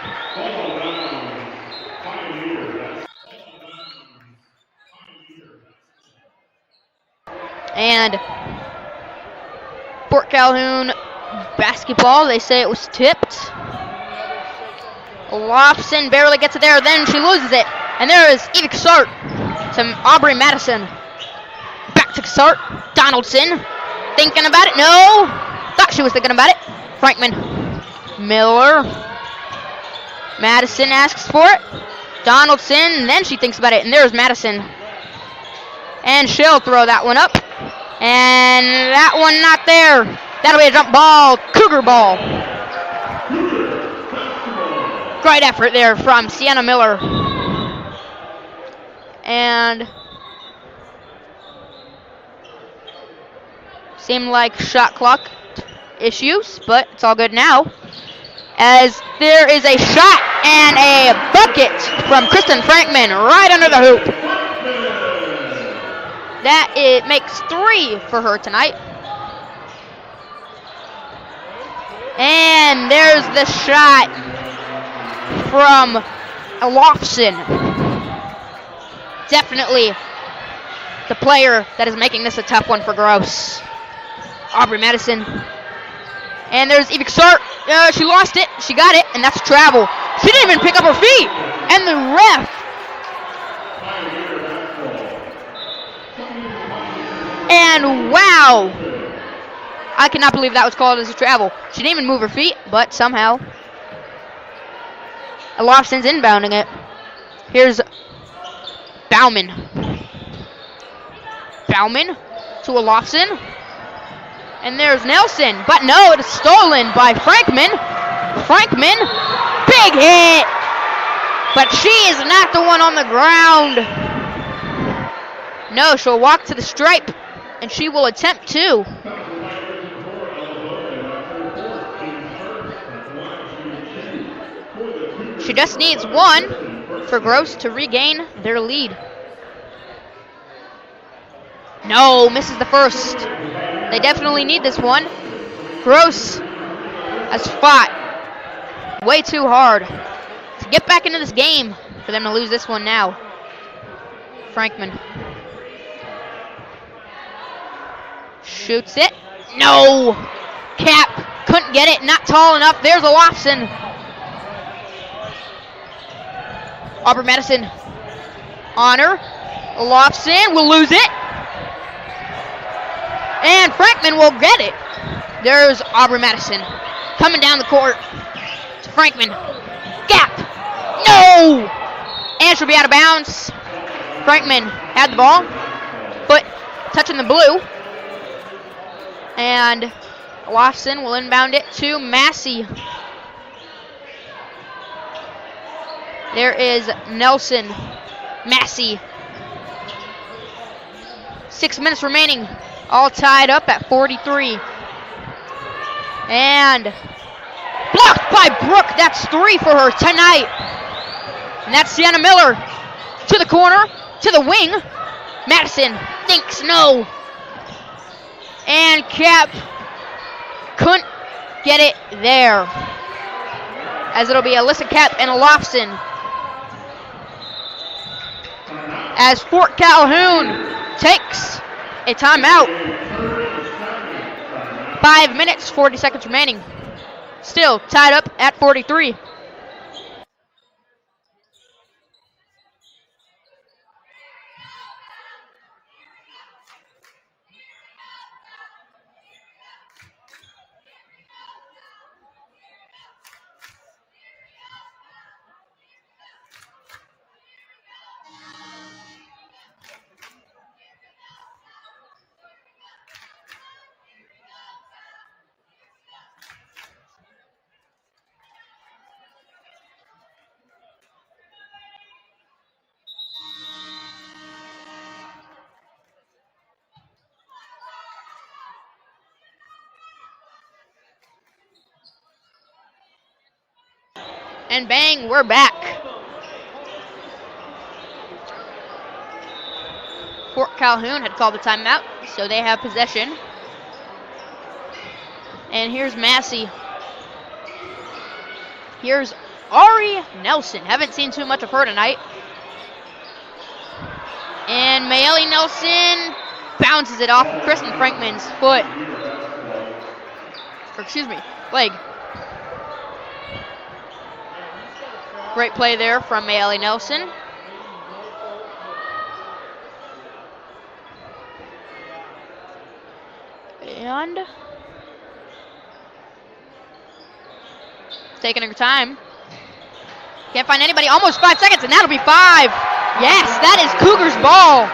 And Fort Calhoun basketball, they say it was tipped. Lofson barely gets it there, then she loses it, and there is Evie Cassart to Aubrey Madison. Back to Cassart. Donaldson. Thinking about it. No. Thought she was thinking about it. Frankman. Miller. Madison asks for it. Donaldson. Then she thinks about it. And there's Madison. And she'll throw that one up. And that one not there. That'll be a jump ball. Cougar ball. Great effort there from Sienna Miller. And Seemed like shot clock issues, but it's all good now. As there is a shot and a bucket from Kristen Frankman right under the hoop. That it makes 3 for her tonight. And there's the shot from Lofson. Definitely the player that is making this a tough one for Gross. Aubrey Madison. And there's Evie Sharp. She lost it. She got it, and that's travel. She didn't even pick up her feet. And the ref. And wow. I cannot believe that was called as a travel. She didn't even move her feet, but somehow Lofson's inbounding it. Here's Bauman. Bauman to Lofson. And there's Nelson, but no, it is stolen by Frankman. Frankman, big hit. But she is not the one on the ground. No, she'll walk to the stripe, and she will attempt to. She just needs 1 for Gross to regain their lead. No, misses the first. They definitely need this one. Gross has fought way too hard to get back into this game for them to lose this one now. Frankman shoots it. No! Cap couldn't get it. Not tall enough. There's a Lofson. Aubrey Madison on her. Lofson will lose it. And Frankman will get it. There's Aubrey Madison coming down the court to Frankman. Gap. No! And she'll be out of bounds. Frankman had the ball. Foot touching the blue. And Lofson will inbound it to Massey. There is Nelson. Massey. 6 minutes remaining. All tied up at 43. And blocked by Brooke. That's 3 for her tonight. And that's Sienna Miller to the corner, to the wing. Madison thinks no. And Cap couldn't get it there. As it'll be Alyssa Cap and Lofson. As Fort Calhoun takes a timeout. 5 minutes, 40 seconds remaining. Still tied up at 43. And bang, we're back. Fort Calhoun had called the timeout, so they have possession. And here's Massey. Here's Ari Nelson. Haven't seen too much of her tonight. And Mayeli Nelson bounces it off of Kristen Frankman's foot. Or excuse me, leg. Great play there from Mayeli Nelson. And taking her time. Can't find anybody. Almost 5 seconds, and that'll be 5. Yes, that is Cougars ball.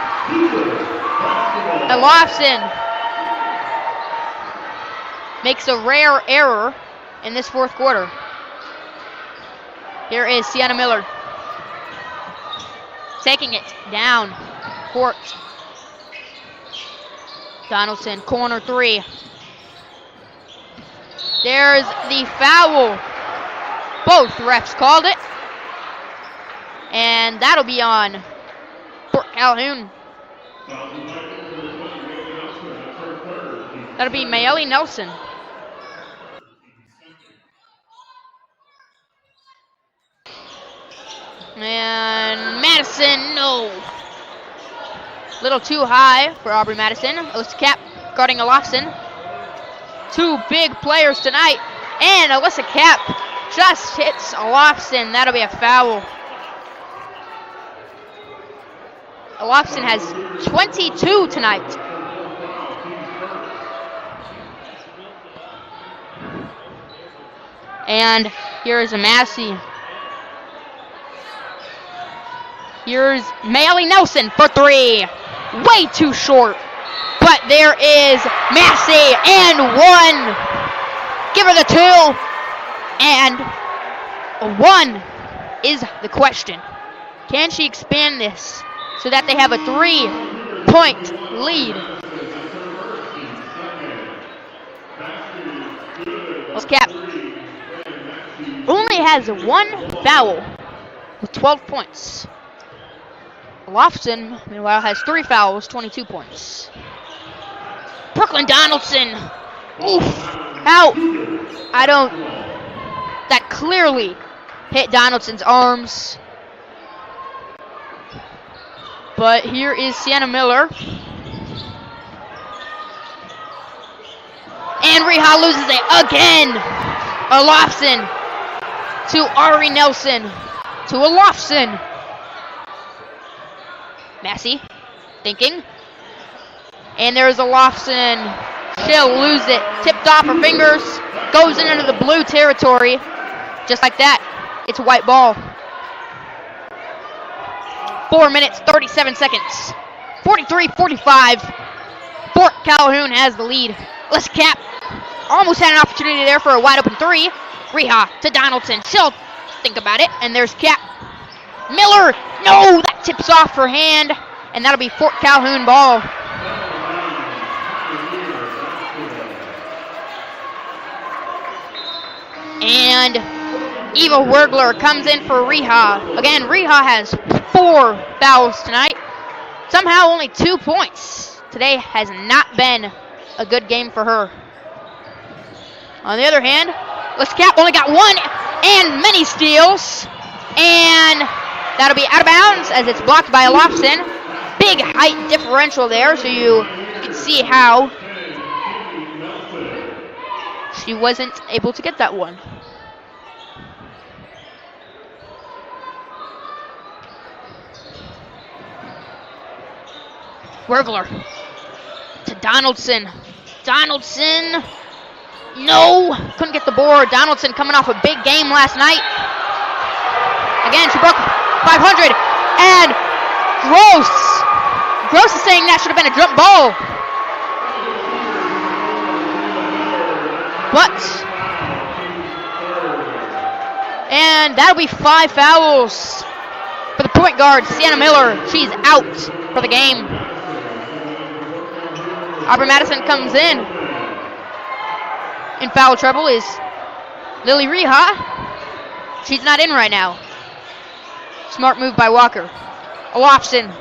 And Lofson makes a rare error in this fourth quarter. Here is Sienna Miller taking it down court. Donaldson, corner 3. There's the foul. Both refs called it. And that'll be on Fort Calhoun. That'll be Mayeli Nelson. And Madison, no. Little too high for Aubrey Madison. Alyssa Cap guarding Olofsson. 2 big players tonight. And Alyssa Cap just hits Olofsson. That'll be a foul. Olofsson has 22 tonight. And here's Massey. Here's Mayeli Nelson for 3. Way too short. But there is Massey and 1. Give her the 2. And 1 is the question. Can she expand this so that they have a 3-point lead? Let's Cap only has 1 foul with 12 points. Olofsson, meanwhile, has 3 fouls, 22 points. Brooklyn Donaldson. Oof. Out. That clearly hit Donaldson's arms. But here is Sienna Miller. And Reha loses it again. Olofsson to Ari Nelson. To Olofsson. Massey thinking. And there's Olofsson. She'll lose it. Tipped off her fingers. Goes into the blue territory. Just like that. It's a white ball. 4 minutes, 37 seconds. 43-45. Fort Calhoun has the lead. Let's Cap. Almost had an opportunity there for a wide open 3. Reha to Donaldson. She'll think about it. And there's Cap. Miller. No, that tips off her hand. And that'll be Fort Calhoun ball. And Eva Wergler comes in for Reha. Again, Reha has 4 fouls tonight. Somehow only 2 points. Today has not been a good game for her. On the other hand, Les Cap only got 1 and many steals. And that'll be out of bounds as it's blocked by Olofsson. Big height differential there, so you can see how she wasn't able to get that one. Wergler to Donaldson. Donaldson. No, couldn't get the board. Donaldson coming off a big game last night. Again, she broke 500. And Gross. Gross is saying that should have been a jump ball. And that'll be 5 fouls for the point guard, Sienna Miller. She's out for the game. Aubrey Madison comes in. In foul trouble is Lily Reha. She's not in right now. Smart move by Walker. Olofsson.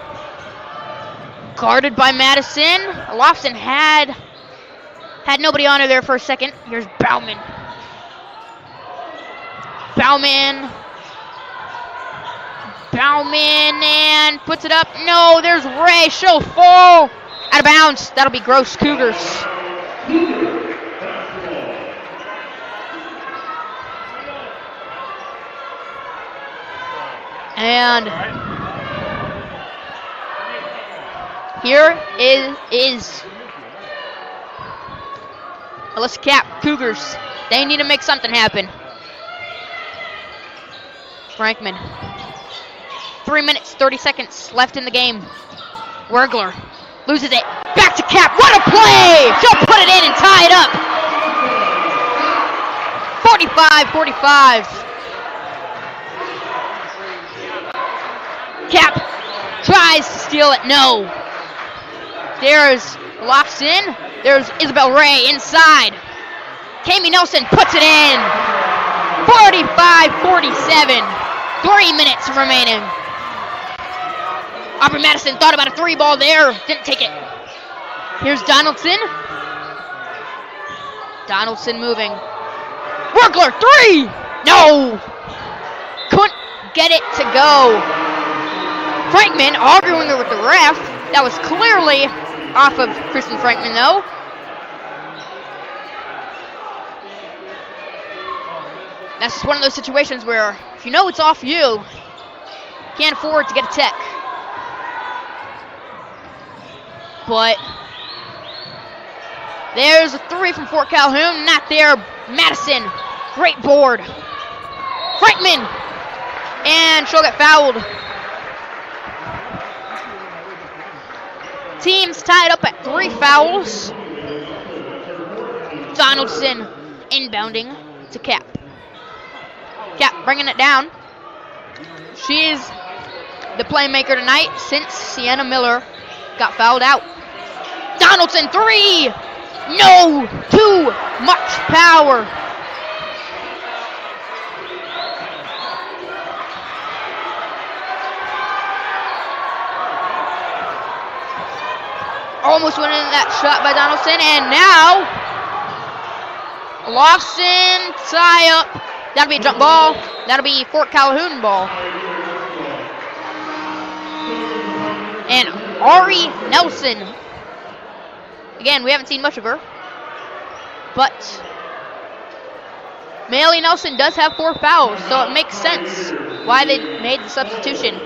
Guarded by Madison. Olofsson had nobody on her there for a second. Here's Bauman. Bauman and puts it up. No, there's Ray. She'll fall. Out of bounds. That'll be Gross Cougars. And here is let's Cap Cougars. They need to make something happen. Frankman. 3 minutes, 30 seconds left in the game. Wergler loses it. Back to Cap. What a play! She'll put it in and tie it up. 45-45. Cap tries to steal it. No. There's Locks in. There's Isabel Ray inside. Kami Nelson puts it in. 45-47. 3 minutes remaining. Aubrey Madison thought about a 3-ball there. Didn't take it. Here's Donaldson. Donaldson moving. Workler, 3! No! Couldn't get it to go. Frankman arguing with the ref. That was clearly off of Kristen Frankman, though. That's just one of those situations where if you know it's off you, can't afford to get a tech. But there's a 3 from Fort Calhoun. Not there. Madison. Great board. Frankman. And she'll get fouled. Teams tied up at 3 fouls. Donaldson inbounding to Cap. Cap bringing it down. She's the playmaker tonight since Sienna Miller got fouled out. Donaldson, 3! No! Too much power. Almost went into that shot by Donaldson, and now Lawson tie up. That'll be a jump ball. That'll be Fort Calhoun ball. And Ari Nelson. Again, we haven't seen much of her, but Maylee Nelson does have 4 fouls, so it makes sense why they made the substitution.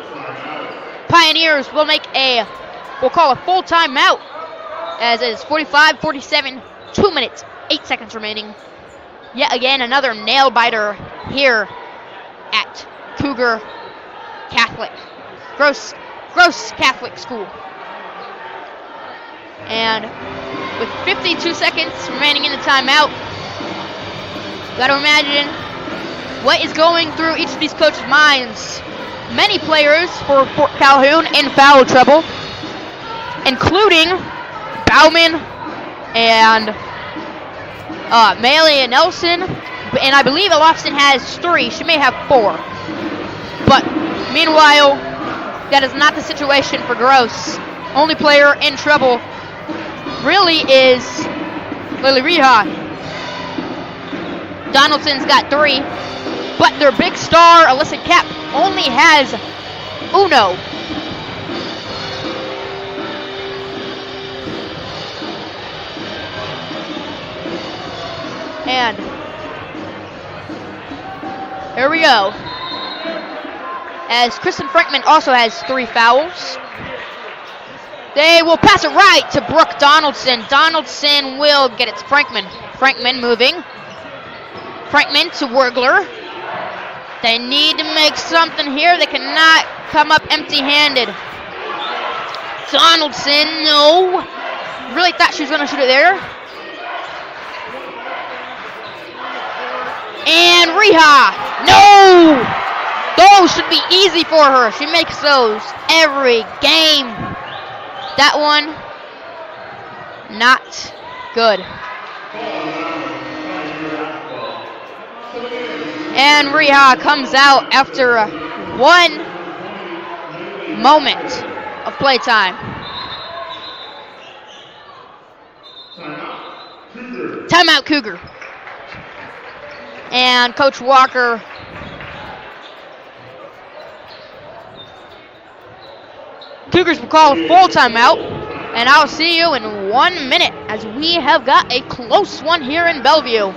Pioneers will make we'll call a full timeout, as it is 45-47, 2 minutes, 8 seconds remaining. Yet again, another nail biter here at Cougar Catholic, Gross Catholic School. And with 52 seconds remaining in the timeout, you got to imagine what is going through each of these coaches' minds. Many players for Fort Calhoun in foul trouble, including Bauman and Maylee Nelson, and I believe Lofton has 3. She may have 4. But meanwhile, that is not the situation for Gross. Only player in trouble really is Lily Rehah. Donaldson's got 3, but their big star, Alyssa Kapp, only has uno. And here we go. As Kristen Frankman also has 3 fouls. They will pass it right to Brooke Donaldson. Donaldson will get it to Frankman. Frankman moving. Frankman to Wergler. They need to make something here. They cannot come up empty-handed. Donaldson, no. Really thought she was going to shoot it there. And Rehah, no! Those should be easy for her. She makes those every game. That one, not good. And Rehah comes out after 1 moment of playtime. Timeout Cougar. And Coach Walker Cougars will call a full timeout, and I'll see you in 1 minute as we have got a close one here in Bellevue.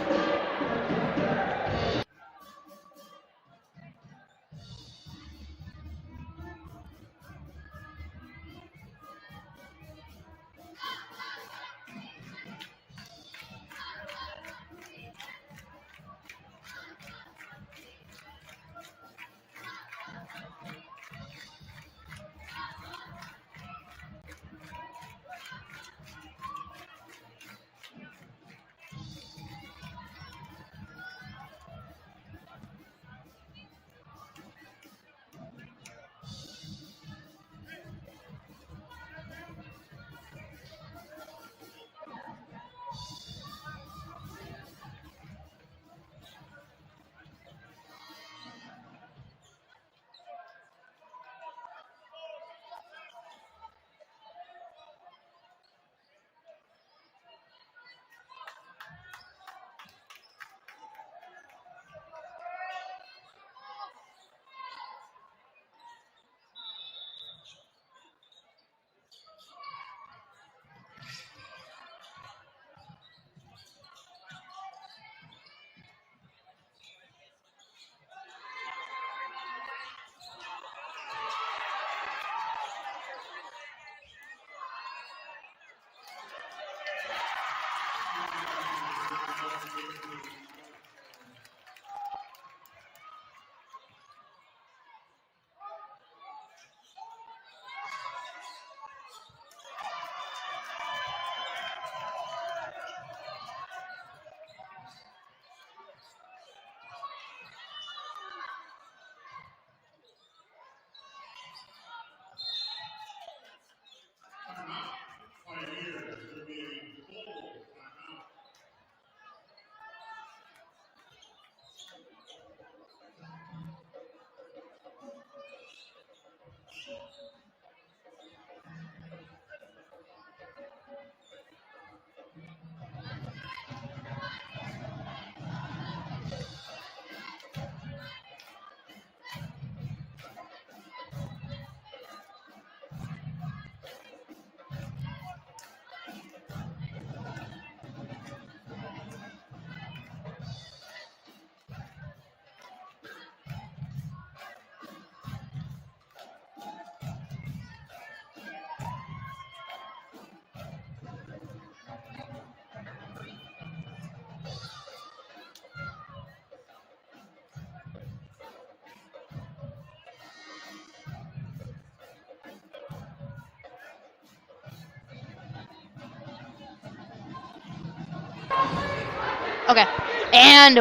Okay. And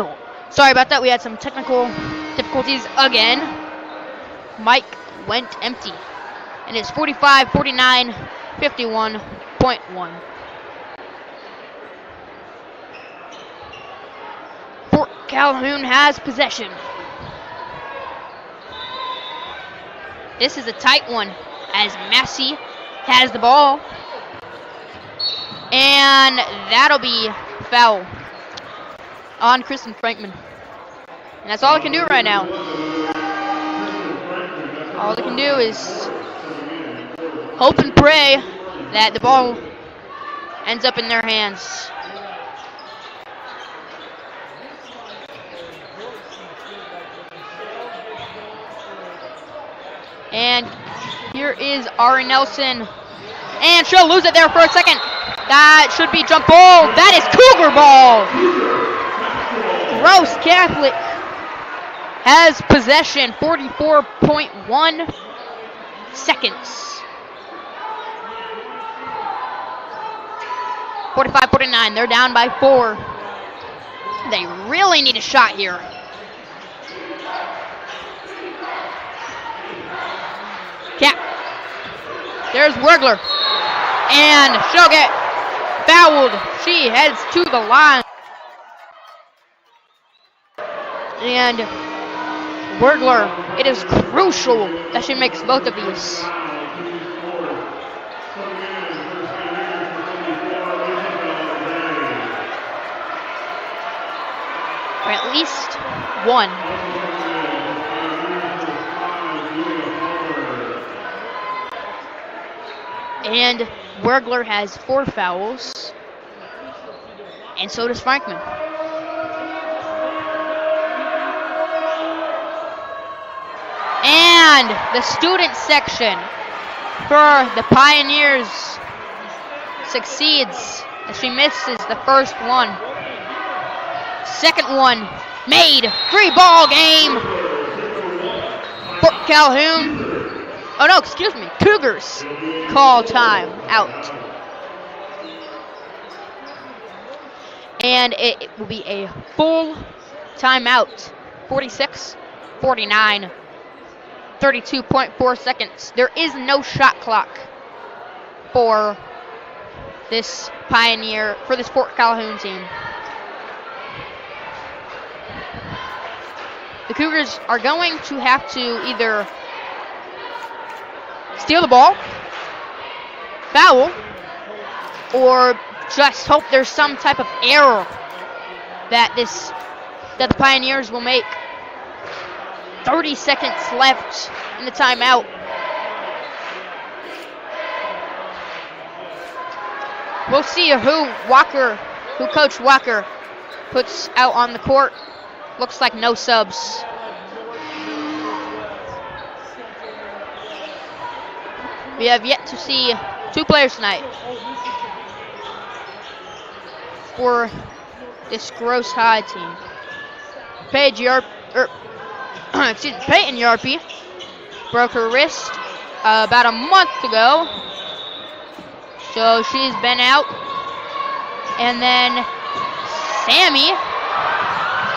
sorry about that. We had some technical difficulties again. Mike went empty. And it's 45, 49, 51.1. Fort Calhoun has possession. This is a tight one as Massey has the ball. And that'll be foul on Kristen Frankman. And that's all I can do right now. All they can do is hope and pray that the ball ends up in their hands. And here is Ari Nelson. And she'll lose it there for a second. That should be jump ball. That is Cougar ball. Gross Catholic has possession, 44.1 seconds. 45-49, they're down by 4. They really need a shot here. Cap. There's Wegler. And she'll get fouled. She heads to the line. And Wegler, it is crucial that she makes both of these. Or at least one. And Wegler has 4 fouls. And so does Frankman. And the student section for the Pioneers succeeds as she misses the first one. Second one made. 3-ball game. Fort Calhoun. Oh no, excuse me. Cougars call time out. And it will be a full timeout. 46-49. 32.4 seconds. There is no shot clock for this Fort Calhoun team. The Cougars are going to have to either steal the ball, foul, or just hope there's some type of error that the Pioneers will make. 30 seconds left in the timeout. We'll see who Coach Walker puts out on the court. Looks like no subs. We have yet to see 2 players tonight for this Gross High team. Peyton Yarpy broke her wrist about a month ago, so she's been out. And then Sammy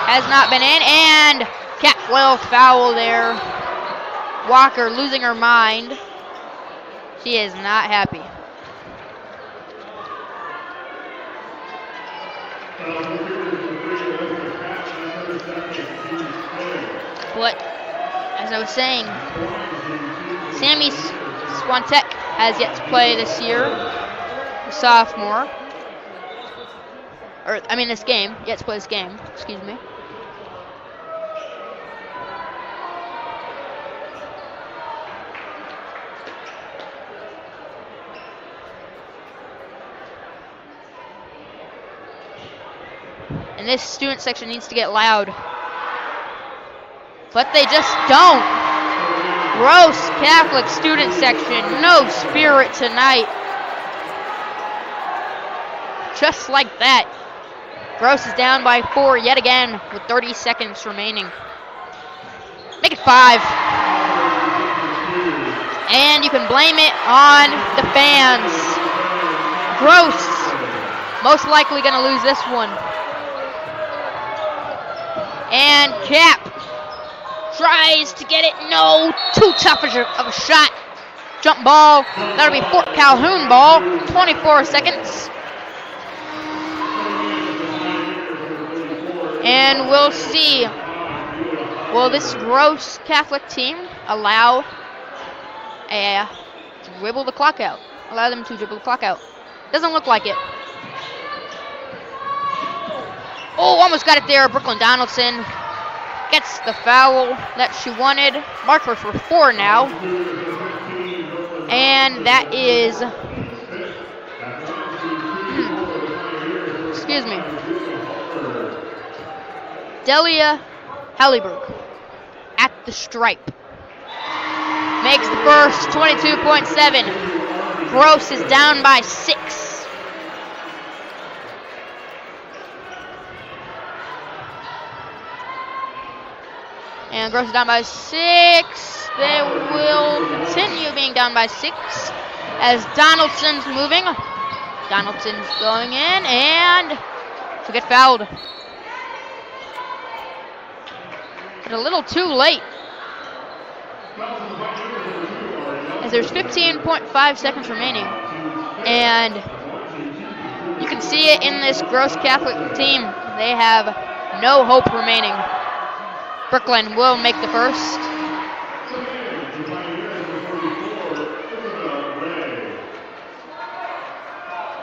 has not been in, and Catwell foul there. Walker losing her mind. She is not happy. But as I was saying, Sammy Swantek has yet to play this year, the sophomore. This game. Yet to play this game, excuse me. And this student section needs to get loud. But they just don't. Gross Catholic student section, no spirit tonight. Just like that. Gross is down by 4 yet again with 30 seconds remaining. Make it 5. And you can blame it on the fans. Gross, most likely going to lose this one. And Cap tries to get it. No, too tough of a shot. Jump ball. That'll be Fort Calhoun ball. 24 seconds. And we'll see. Will this Gross Catholic team allow dribble the clock out? Allow them to dribble the clock out. Doesn't look like it. Oh, almost got it there. Brooklyn Donaldson gets the foul that she wanted. Mark her for 4 now. And that is, excuse me, Delia Halliburg at the stripe. Makes the first 22.7. Gross is down by 6. And Gross is down by 6. They will continue being down by 6 as Donaldson's moving. Donaldson's going in and she'll get fouled. But a little too late. As there's 15.5 seconds remaining. And you can see it in this Gross Catholic team. They have no hope remaining. Brooklyn will make the first.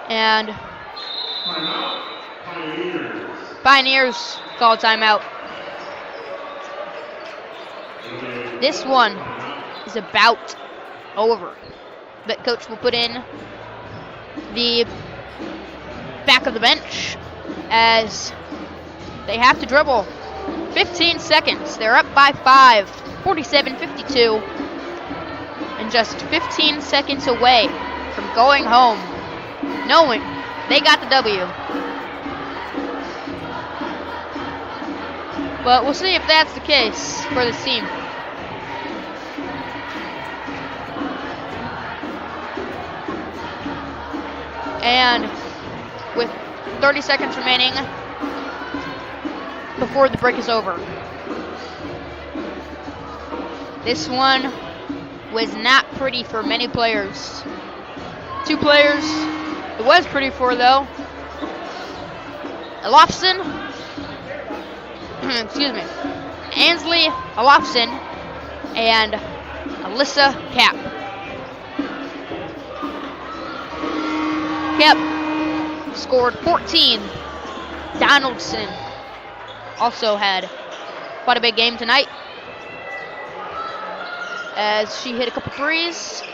And Pioneers call timeout. This one is about over. But coach will put in the back of the bench as they have to dribble. 15 seconds. They're up by 5. 47-52. And just 15 seconds away from going home, knowing they got the W. But we'll see if that's the case for this team. And with 30 seconds remaining before the break is over. This one was not pretty for many players. 2 players it was pretty for, though. Olofsson, excuse me, Ansley Olofsson and Alyssa Cap. Cap scored 14. Donaldson also had quite a big game tonight as she hit a couple threes.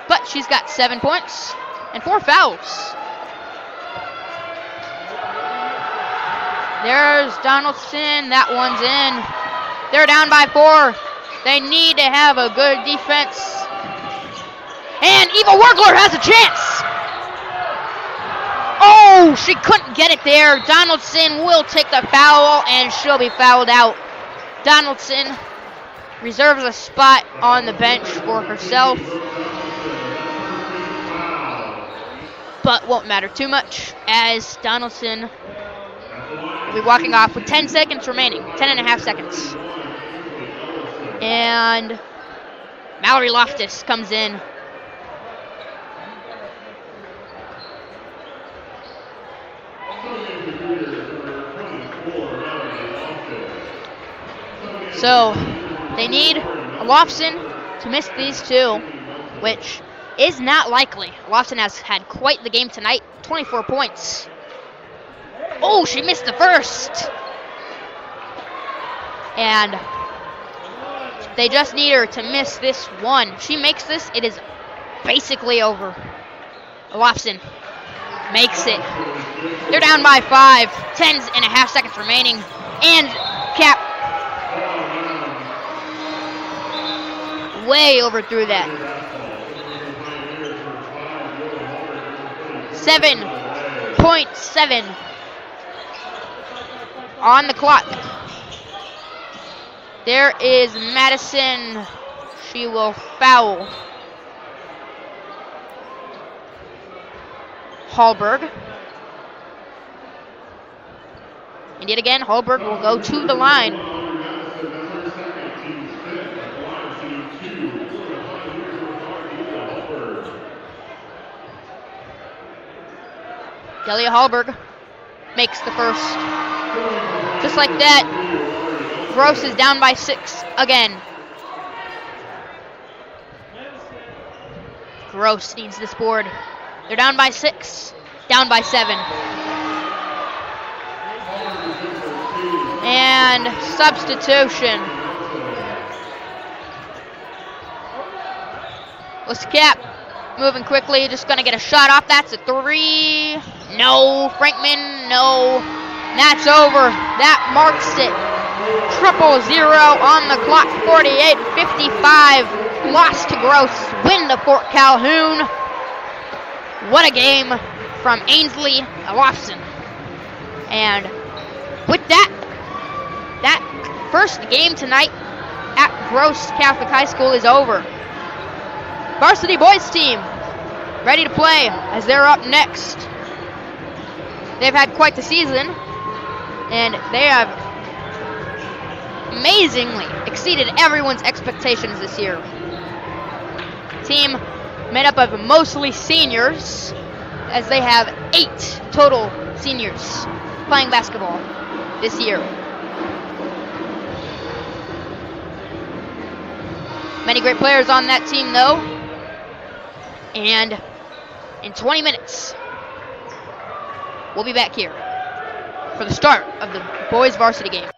But she's got 7 points and 4 fouls. There's Donaldson. That one's in. They're down by 4. They need to have a good defense. And Eva Wergler has a chance. Oh, Oh, she couldn't get it there. Donaldson will take the foul, and she'll be fouled out. Donaldson reserves a spot on the bench for herself, but won't matter too much as Donaldson will be walking off with 10 seconds remaining, 10.5 seconds. And Mallory Loftus comes in. So they need Lofton to miss these two, which is not likely. Lofton has had quite the game tonight, 24 points. Oh, she missed the first. And they just need her to miss this one. If she makes this, it is basically over. Lofton makes it. They're down by 5, 10.5 seconds remaining. And Cap way overthrew that. 7.7 on the clock. There is Madison. She will foul Hallberg. And yet again, Hallberg will go to the line. Delia Hallberg makes the first. Just like that, Gross is down by 6 again. Gross needs this board. They're down by 6, down by 7. And substitution. Let's Cap moving quickly, just gonna get a shot off. That's a 3. No. Frankman, no. That's over. That marks it. 0-0 on the clock. 48-55. Lost to Gross. Win to Fort Calhoun. What a game from Ainsley Lofton. And with that first game tonight at Gross Catholic High School is over. Varsity boys team ready to play as they're up next. They've had quite the season, and they have amazingly exceeded everyone's expectations this year. Team made up of mostly seniors, as they have 8 total seniors playing basketball this year. Many great players on that team, though. And in 20 minutes, we'll be back here for the start of the boys varsity game.